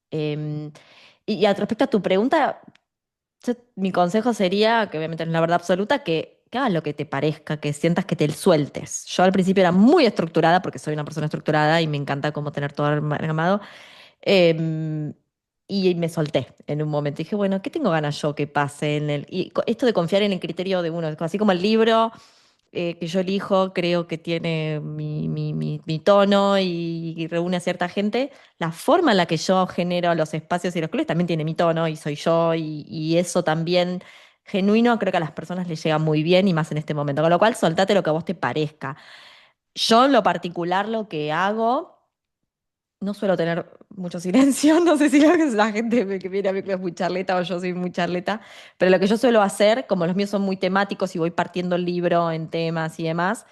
Em, y respecto a tu pregunta, mi consejo sería, que obviamente no es la verdad absoluta, que que hagas lo que te parezca, que sientas que te sueltes. Yo al principio era muy estructurada porque soy una persona estructurada y me encanta como tener todo armado. em, y me solté en un momento. Dije, bueno, ¿qué tengo ganas yo que pase en el... Y esto de confiar en el criterio de uno, así como el libro que yo elijo, creo que tiene mi tono y reúne a cierta gente. La forma en la que yo genero los espacios y los clubes también tiene mi tono y soy yo y eso también genuino creo que a las personas les llega muy bien y más en este momento. Con lo cual, soltate lo que a vos te parezca. Yo en lo particular lo que hago... No suelo tener mucho silencio, no sé si la gente que viene a mi club es muy charleta o yo soy muy charleta, pero lo que yo suelo hacer, como los míos son muy temáticos y voy partiendo el libro en temas y demás,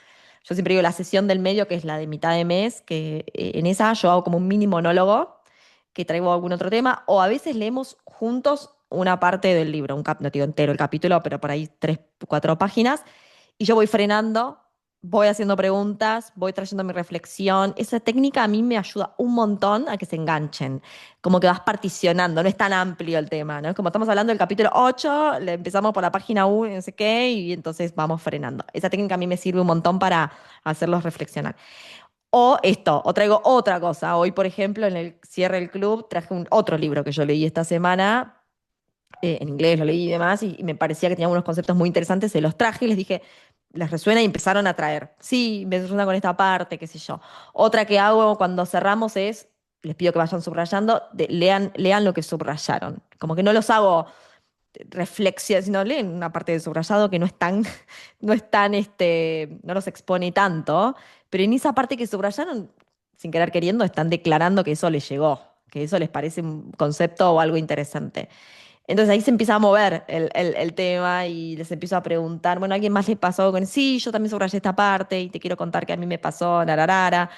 yo siempre digo la sesión del medio, que es la de mitad de mes, que en esa yo hago como un mini monólogo, que traigo algún otro tema, o a veces leemos juntos una parte del libro, no te digo entero el capítulo, pero por ahí 3, 4 páginas, y yo voy frenando, voy haciendo preguntas, voy trayendo mi reflexión. Esa técnica a mí me ayuda un montón a que se enganchen, como que vas particionando, no es tan amplio el tema, ¿no? Es como estamos hablando del capítulo 8, le empezamos por la página 1, no sé qué, y entonces vamos frenando. Esa técnica a mí me sirve un montón para hacerlos reflexionar. O esto, o traigo otra cosa. Hoy, por ejemplo, en el cierre del club traje otro libro que yo leí esta semana, en inglés lo leí y demás, y me parecía que tenía unos conceptos muy interesantes, se los traje y les dije, les resuena y empezaron a traer. Sí, me resuena con esta parte, qué sé yo. Otra que hago cuando cerramos es, les pido que vayan subrayando, lean lo que subrayaron. Como que no los hago reflexión, sino leen una parte del subrayado que no es tan, no los expone tanto, pero en esa parte que subrayaron, sin querer queriendo, están declarando que eso les llegó, que eso les parece un concepto o algo interesante. Entonces ahí se empieza a mover el tema y les empiezo a preguntar, bueno, ¿a alguien más le pasó con, sí, yo también subrayé esta parte y te quiero contar que a mí me pasó, nararara.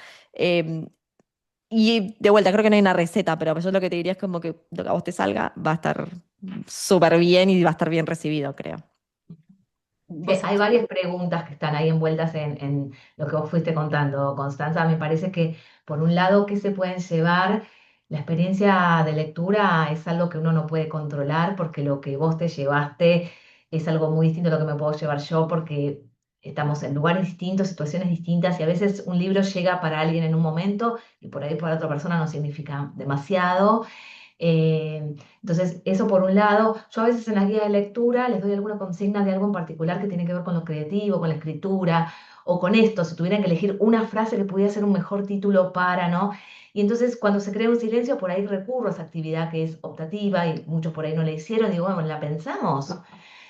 Y de vuelta, creo que no hay una receta, pero yo lo que te diría es como que lo que a vos te salga va a estar súper bien y va a estar bien recibido, creo. Sí, Vos hay varias preguntas que están ahí envueltas en lo que vos fuiste contando, Constanza. Me parece que, por un lado, ¿qué se pueden llevar? La experiencia de lectura es algo que uno no puede controlar porque lo que vos te llevaste es algo muy distinto a lo que me puedo llevar yo porque estamos en lugares distintos, situaciones distintas y a veces un libro llega para alguien en un momento y por ahí para otra persona no significa demasiado. Entonces, eso por un lado. Yo a veces en las guías de lectura les doy alguna consigna de algo en particular que tiene que ver con lo creativo, con la escritura o con esto, si tuvieran que elegir una frase que pudiera ser un mejor título para, ¿no? Y entonces cuando se crea un silencio, por ahí recurro a esa actividad que es optativa y muchos por ahí no la hicieron, digo, bueno, la pensamos.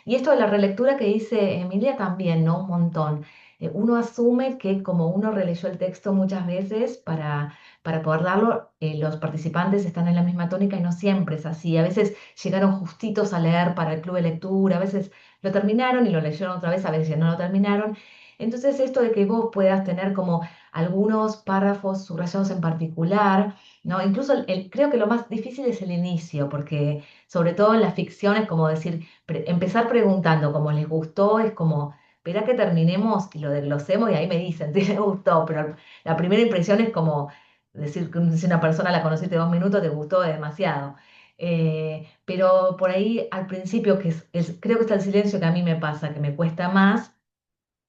Y esto de la relectura que dice Emilia también, ¿no? Un montón. Uno asume que como uno releyó el texto muchas veces para poder darlo, los participantes están en la misma tónica y no siempre es así. A veces llegaron justitos a leer para el club de lectura, a veces lo terminaron y lo leyeron otra vez, a veces no lo terminaron. Entonces esto de que vos puedas tener como algunos párrafos subrayados en particular, ¿no? Incluso creo que lo más difícil es el inicio, porque sobre todo en las ficciones, como decir, empezar preguntando como les gustó, es como, espera que terminemos y lo desglosemos y ahí me dicen si les gustó, pero la primera impresión es como decir que si una persona la conociste 2 minutos, te gustó demasiado. Pero por ahí al principio, creo que está el silencio que a mí me pasa, que me cuesta más,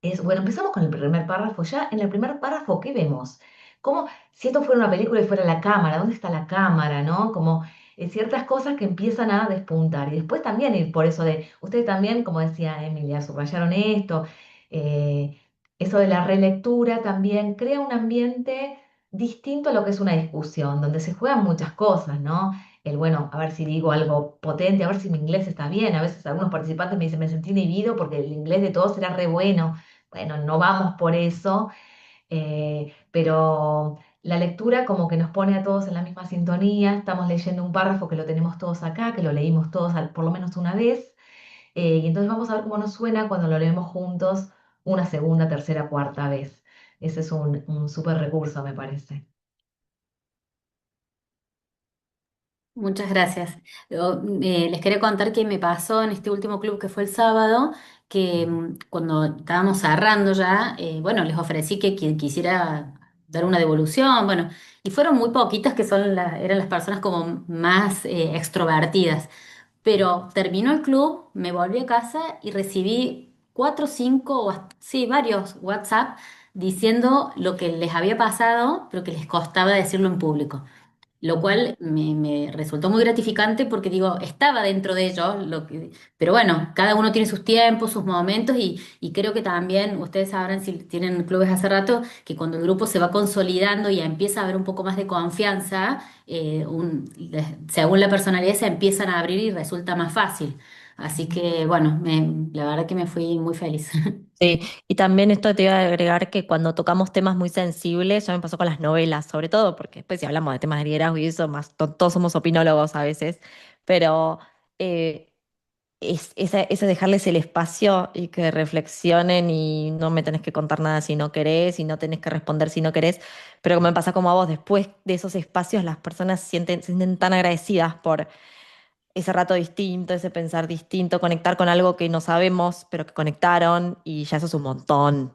es, bueno, empezamos con el primer párrafo. Ya en el primer párrafo, ¿qué vemos? Como si esto fuera una película y fuera la cámara, ¿dónde está la cámara, no? Como ciertas cosas que empiezan a despuntar. Y después también ir por eso de, ustedes también, como decía Emilia, subrayaron esto, eh, eso de la relectura también crea un ambiente distinto a lo que es una discusión, donde se juegan muchas cosas, ¿no? El, bueno, a ver si digo algo potente, a ver si mi inglés está bien. A veces algunos participantes me dicen, me sentí inhibido porque el inglés de todos era re bueno. Bueno, no vamos por eso, pero la lectura como que nos pone a todos en la misma sintonía. Estamos leyendo un párrafo que lo tenemos todos acá, que lo leímos todos por lo menos una vez, y entonces vamos a ver cómo nos suena cuando lo leemos juntos una segunda, tercera, cuarta vez. Ese es un súper recurso, me parece. Muchas gracias. Les quería contar que me pasó en este último club que fue el sábado, que cuando estábamos cerrando ya, bueno, les ofrecí que quien quisiera dar una devolución, bueno, y fueron muy poquitas que eran las personas como más extrovertidas. Pero terminó el club, me volví a casa y recibí cuatro, cinco, sí, varios WhatsApp diciendo lo que les había pasado, pero que les costaba decirlo en público. Lo cual me resultó muy gratificante porque digo, estaba dentro de ellos, pero bueno, cada uno tiene sus tiempos, sus momentos y creo que también, ustedes sabrán si tienen clubes hace rato, que cuando el grupo se va consolidando y empieza a haber un poco más de confianza, según la personalidad se empiezan a abrir y resulta más fácil. Así que bueno, la verdad que me fui muy feliz. Sí, y también esto te iba a agregar que cuando tocamos temas muy sensibles, ya me pasó con las novelas, sobre todo, porque después si hablamos de temas de liderazgo y eso, más todos somos opinólogos a veces, pero eh, ese dejarles el espacio y que reflexionen y no me tenés que contar nada si no querés y no tenés que responder si no querés, pero como me pasa como a vos, después de esos espacios las personas se sienten tan agradecidas por ese rato distinto, ese pensar distinto, conectar con algo que no sabemos, pero que conectaron y ya eso es un montón,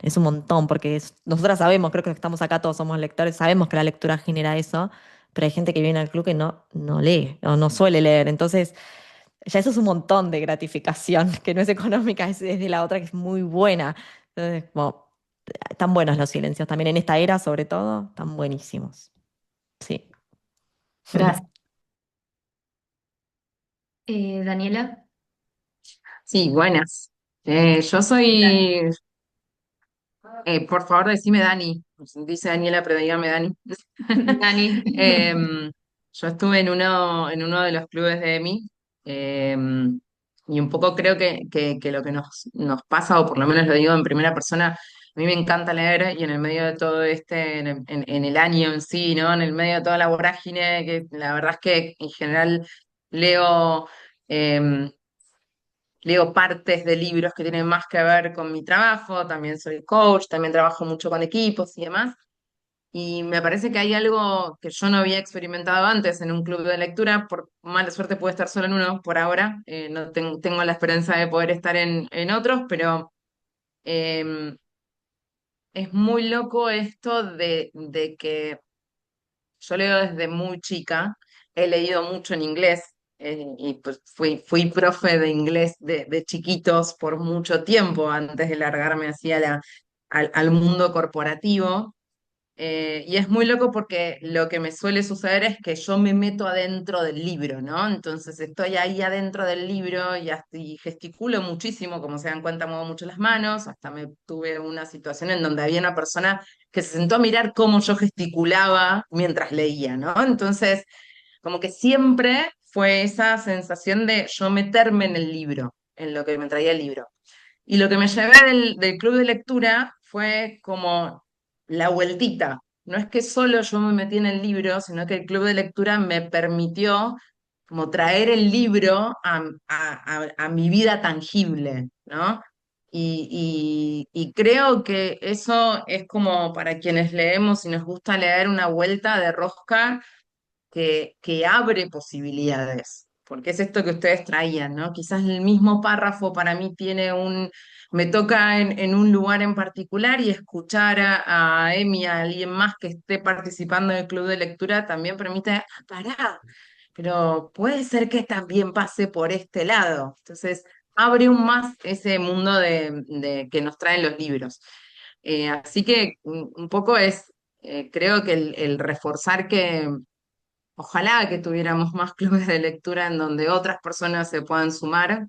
porque nosotras sabemos, creo que estamos acá, todos somos lectores, sabemos que la lectura genera eso, pero hay gente que viene al club que no lee o no suele leer, entonces ya eso es un montón de gratificación, que no es económica, es de la otra que es muy buena. Entonces, como, están buenos los silencios también en esta era, sobre todo, están buenísimos. Sí. Gracias. Daniela, Sí, buenas. Yo ¿qué tal? soy, por favor, decime Dani. Dice Daniela, pero dígame Dani. Dani. Em, yo estuve en uno de los clubes de EMI, y un poco creo que lo que nos pasa, o por lo menos lo digo en primera persona, a mí me encanta leer y en el medio de todo en el año en sí, ¿no? En el medio de toda la vorágine, que la verdad es que en general leo... em, leo partes de libros que tienen más que ver con mi trabajo, también soy coach, también trabajo mucho con equipos y demás. Y me parece que hay algo que yo no había experimentado antes en un club de lectura, por mala suerte pude estar solo en uno por ahora, no tengo la esperanza de poder estar en otros, pero eh, es muy loco esto de que yo leo desde muy chica, he leído mucho en inglés, y pues fui profe de inglés de chiquitos por mucho tiempo antes de largarme hacia al mundo corporativo. Y es muy loco porque lo que me suele suceder es que yo me meto adentro del libro, ¿no? Entonces estoy ahí adentro del libro y gesticulo muchísimo, como se dan cuenta, muevo mucho las manos, hasta me tuve una situación en donde había una persona que se sentó a mirar cómo yo gesticulaba mientras leía, ¿no? Entonces, como que siempre fue esa sensación de yo meterme en el libro, en lo que me traía el libro. Y lo que me llevé del club de lectura fue como la vueltita. No es que solo yo me metí en el libro, sino que el club de lectura me permitió como traer el libro a mi vida tangible, ¿no? Y creo que eso es como para quienes leemos y nos gusta leer una vuelta de rosca que abre posibilidades, porque es esto que ustedes traían, ¿no? Quizás el mismo párrafo para mí me toca en un lugar en particular y escuchar a Emi, a alguien más que esté participando en el club de lectura también permite, pará, pero puede ser que también pase por este lado. Entonces, abre aún más ese mundo de que nos traen los libros. Así que un poco creo que el reforzar que ojalá que tuviéramos más clubes de lectura en donde otras personas se puedan sumar,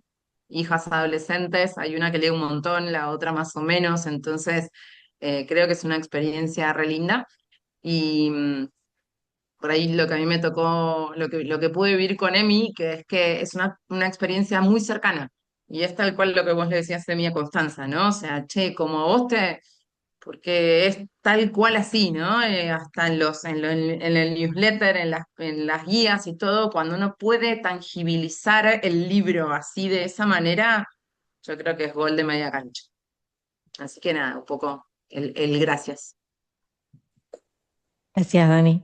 hijas adolescentes, hay una que lee un montón, la otra más o menos, entonces creo que es una experiencia re linda y por ahí lo que a mí me tocó, lo que pude vivir con Emi, que es una experiencia muy cercana y es tal cual lo que vos le decías de mí a Constanza, ¿no? O sea, che, como vos porque es tal cual así, ¿no? Hasta en el newsletter, en las guías y todo, cuando uno puede tangibilizar el libro así de esa manera, yo creo que es gol de media cancha. Así que nada, un poco el gracias. Gracias, Dani.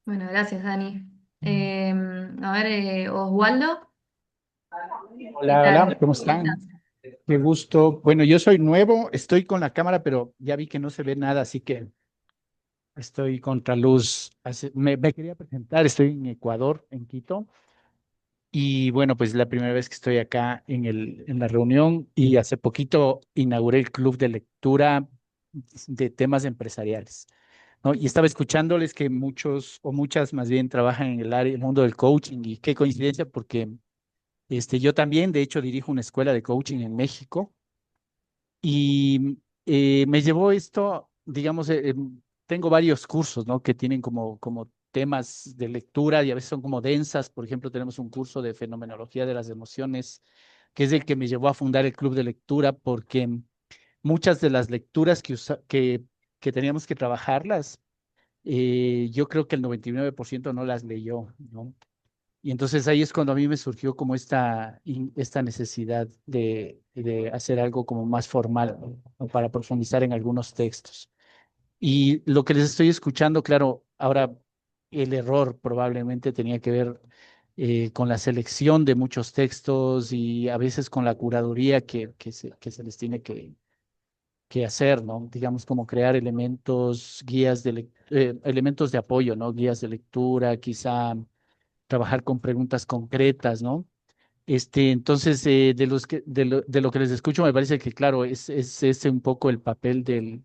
Bueno, gracias, Dani. A ver, Oswaldo, ¿qué Hola, tal? hola, ¿cómo ¿Cómo están? estás? Qué gusto. Bueno, yo soy nuevo, estoy con la cámara, pero ya vi que no se ve nada, así que estoy contra luz. Me quería presentar, estoy en Ecuador, en Quito. Y bueno, pues es la primera vez que estoy acá en la reunión y hace poquito inauguré el club de lectura de temas empresariales, ¿no? Y estaba escuchándoles que muchos o muchas más bien trabajan en el área, el mundo del coaching y qué coincidencia porque yo también, de hecho, dirijo una escuela de coaching en México y me llevó esto, digamos, tengo varios cursos, ¿no? Que tienen como temas de lectura y a veces son como densas. Por ejemplo, tenemos un curso de fenomenología de las emociones, que es el que me llevó a fundar el club de lectura, porque muchas de las lecturas que teníamos que trabajarlas, yo creo que el 99% no las leyó, ¿no? Y entonces ahí es cuando a mí me surgió como esta necesidad de hacer algo como más formal, ¿no? Para profundizar en algunos textos. Y lo que les estoy escuchando, claro, ahora el error probablemente tenía que ver con la selección de muchos textos y a veces con la curaduría que se les tiene que hacer, ¿no? Digamos, como crear elementos, elementos de apoyo, ¿no? Guías de lectura, quizá trabajar con preguntas concretas, ¿no? Entonces, de lo que les escucho, me parece que, claro, es ese un poco el papel del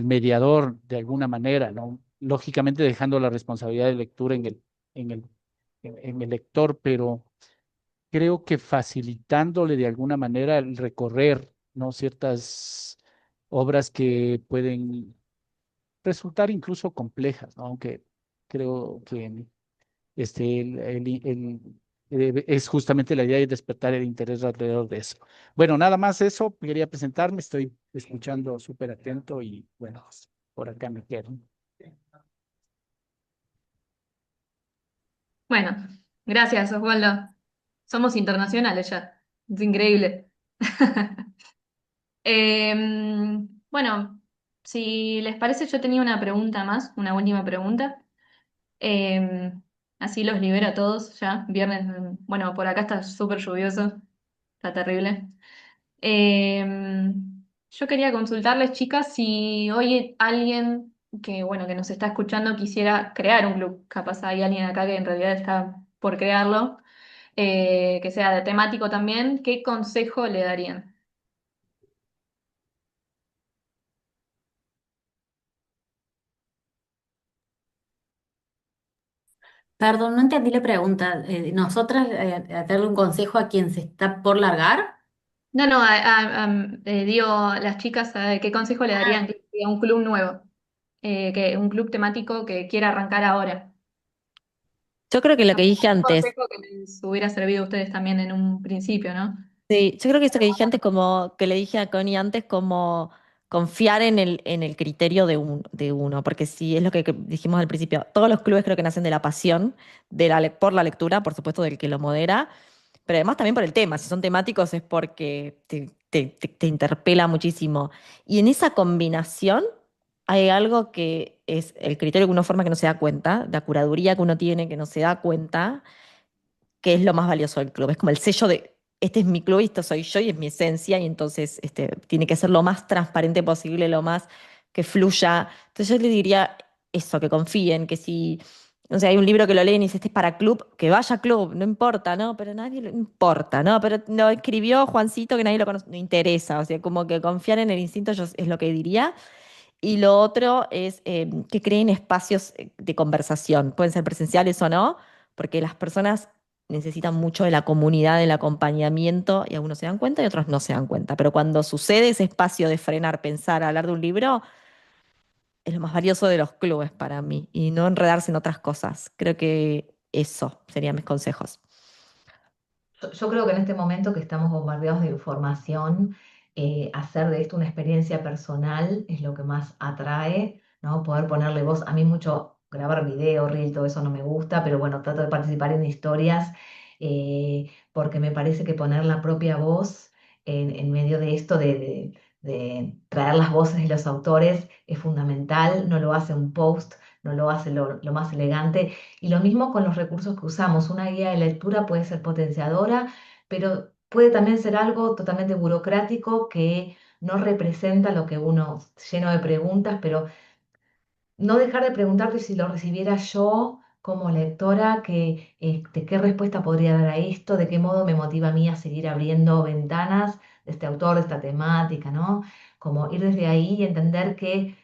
mediador, de alguna manera, ¿no? Lógicamente dejando la responsabilidad de lectura en el, en el lector, pero creo que facilitándole de alguna manera el recorrer, ¿no? Ciertas obras que pueden resultar incluso complejas, ¿no? Aunque creo que es justamente la idea de despertar el interés alrededor de eso. Bueno, nada más eso, quería presentarme, estoy escuchando súper atento y bueno, pues, por acá me quedo. Bueno, gracias, Osvaldo. Somos internacionales ya. Es increíble. Bueno, si les parece, yo tenía una pregunta más, una última pregunta. Em, Así los libero a todos ya. Viernes, bueno, por acá está súper lluvioso, está terrible. Yo quería consultarles, chicas, si hoy alguien que, bueno, que nos está escuchando quisiera crear un club. Capaz hay alguien acá que en realidad está por crearlo, que sea de temático también. ¿Qué consejo le darían? Perdón, no entendí la pregunta. ¿Nosotras darle un consejo a quien se está por largar? No, no, digo, las chicas, ¿qué consejo le darían Ah, que sea un club nuevo? Un club temático que quiera arrancar ahora. Yo creo que lo que Capaz dije un antes, consejo que les hubiera servido a ustedes también en un principio, ¿no? sí, yo creo que esto que dije antes, como que le dije a Connie antes, como confiar en el criterio de uno, porque si es lo que dijimos al principio, todos los clubes creo que nacen de la pasión, por la lectura, por supuesto, del que lo modera, pero además también por el tema. Si son temáticos es porque te interpela muchísimo. Y en esa combinación hay algo que es el criterio que uno forma que no se da cuenta, la curaduría que uno tiene que no se da cuenta, que es lo más valioso del club. Es como el sello de, este es mi club y esto soy yo y es mi esencia, y entonces tiene que ser lo más transparente posible, lo más que fluya. Entonces yo le diría eso, que confíen, que si, no sé, hay un libro que lo leen y dice, este es para club, que vaya a club, no importa, ¿no? Pero nadie le importa, ¿no? Pero lo escribió Juancito, que nadie lo conoce, no interesa. O sea, como que confiar en el instinto yo es lo que diría. Y lo otro es que creen espacios de conversación, pueden ser presenciales o no, porque las personas necesitan mucho de la comunidad, del acompañamiento, y algunos se dan cuenta y otros no se dan cuenta. Pero cuando sucede ese espacio de frenar, pensar, hablar de un libro, es lo más valioso de los clubes para mí, y no enredarse en otras cosas. Creo que eso serían mis consejos. Yo creo que en este momento que estamos bombardeados de información, hacer de esto una experiencia personal es lo que más atrae, ¿no? Poder ponerle voz. A mí mucho grabar video, reel, todo eso no me gusta, pero bueno, trato de participar en historias, porque me parece que poner la propia voz en medio de esto, de traer las voces de los autores, es fundamental. No lo hace un post, no lo hace lo más elegante. Y lo mismo con los recursos que usamos. Una guía de lectura puede ser potenciadora, pero puede también ser algo totalmente burocrático que no representa lo que uno, lleno de preguntas, pero no dejar de preguntarte si lo recibiera yo como lectora, qué respuesta podría dar a esto, de qué modo me motiva a mí a seguir abriendo ventanas de este autor, de esta temática, ¿no? Como ir desde ahí y entender que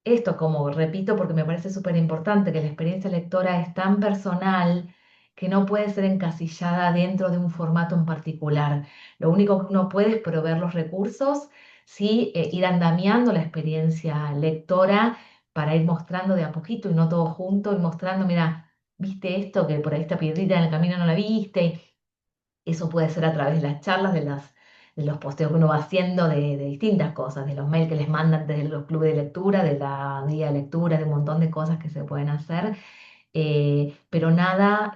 esto, como repito, porque me parece súper importante, que la experiencia lectora es tan personal que no puede ser encasillada dentro de un formato en particular. Lo único que uno puede es proveer los recursos, sí, ir andamiando la experiencia lectora para ir mostrando de a poquito y no todo junto, y mostrando, mira, viste esto, que por ahí esta piedrita en el camino no la viste. Eso puede ser a través de las charlas, de los posteos que uno va haciendo de distintas cosas, de los mails que les mandan desde los clubes de lectura, de la guía de lectura, de un montón de cosas que se pueden hacer, pero nada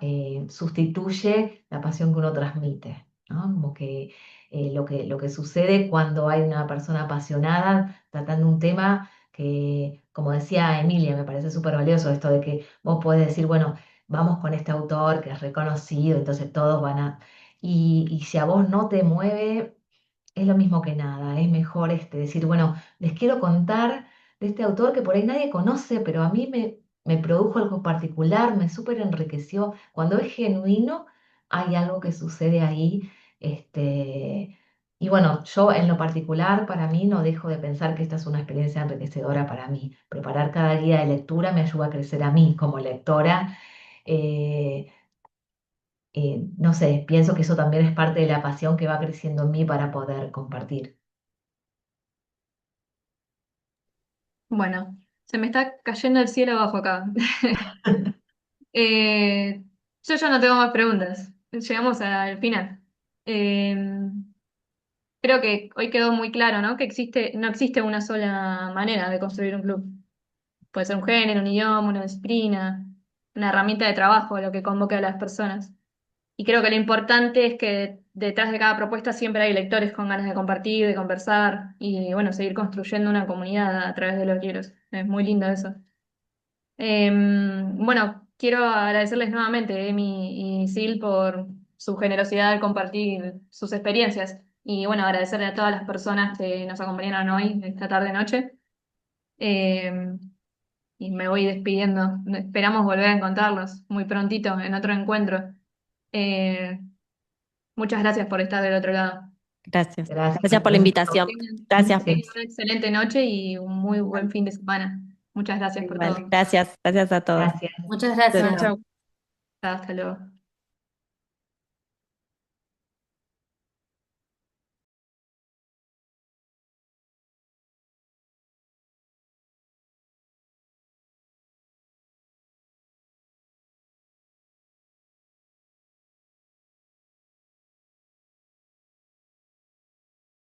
sustituye la pasión que uno transmite, ¿no? Como que, lo que sucede cuando hay una persona apasionada tratando un tema que, como decía Emilia, me parece súper valioso esto de que vos podés decir, bueno, vamos con este autor que es reconocido, entonces todos van a... Y si a vos no te mueve, es lo mismo que nada, es mejor decir, bueno, les quiero contar de este autor que por ahí nadie conoce, pero a mí me produjo algo particular, me súper enriqueció. Cuando es genuino, hay algo que sucede ahí. Y bueno, yo en lo particular, para mí, no dejo de pensar que esta es una experiencia enriquecedora para mí. Preparar cada guía de lectura me ayuda a crecer a mí como lectora. Eh, no sé, pienso que eso también es parte de la pasión que va creciendo en mí para poder compartir. Bueno, se me está cayendo el cielo abajo acá. Eh, yo ya no tengo más preguntas. Llegamos al final. Eh, Creo que hoy quedó muy claro, ¿no? Que no existe una sola manera de construir un club. Puede ser un género, un idioma, una disciplina, una herramienta de trabajo, lo que convoque a las personas. Y creo que lo importante es que detrás de cada propuesta siempre hay lectores con ganas de compartir, de conversar y, bueno, seguir construyendo una comunidad a través de los libros. Es muy lindo eso. Bueno, quiero agradecerles nuevamente, Emi y Sil, por su generosidad al compartir sus experiencias. Y bueno, agradecerle a todas las personas que nos acompañaron hoy, esta tarde-noche. Em, y me voy despidiendo. Esperamos volver a encontrarlos muy prontito en otro encuentro. Eh, Muchas gracias por estar del otro lado. Gracias. Gracias, Gracias por la gracias. invitación. Que Gracias. Sí. tengan una excelente noche y un muy buen fin de semana. Muchas gracias por Igual. todo. Gracias. Gracias a todos. Gracias. Muchas Chau, gracias. chau. Hasta luego.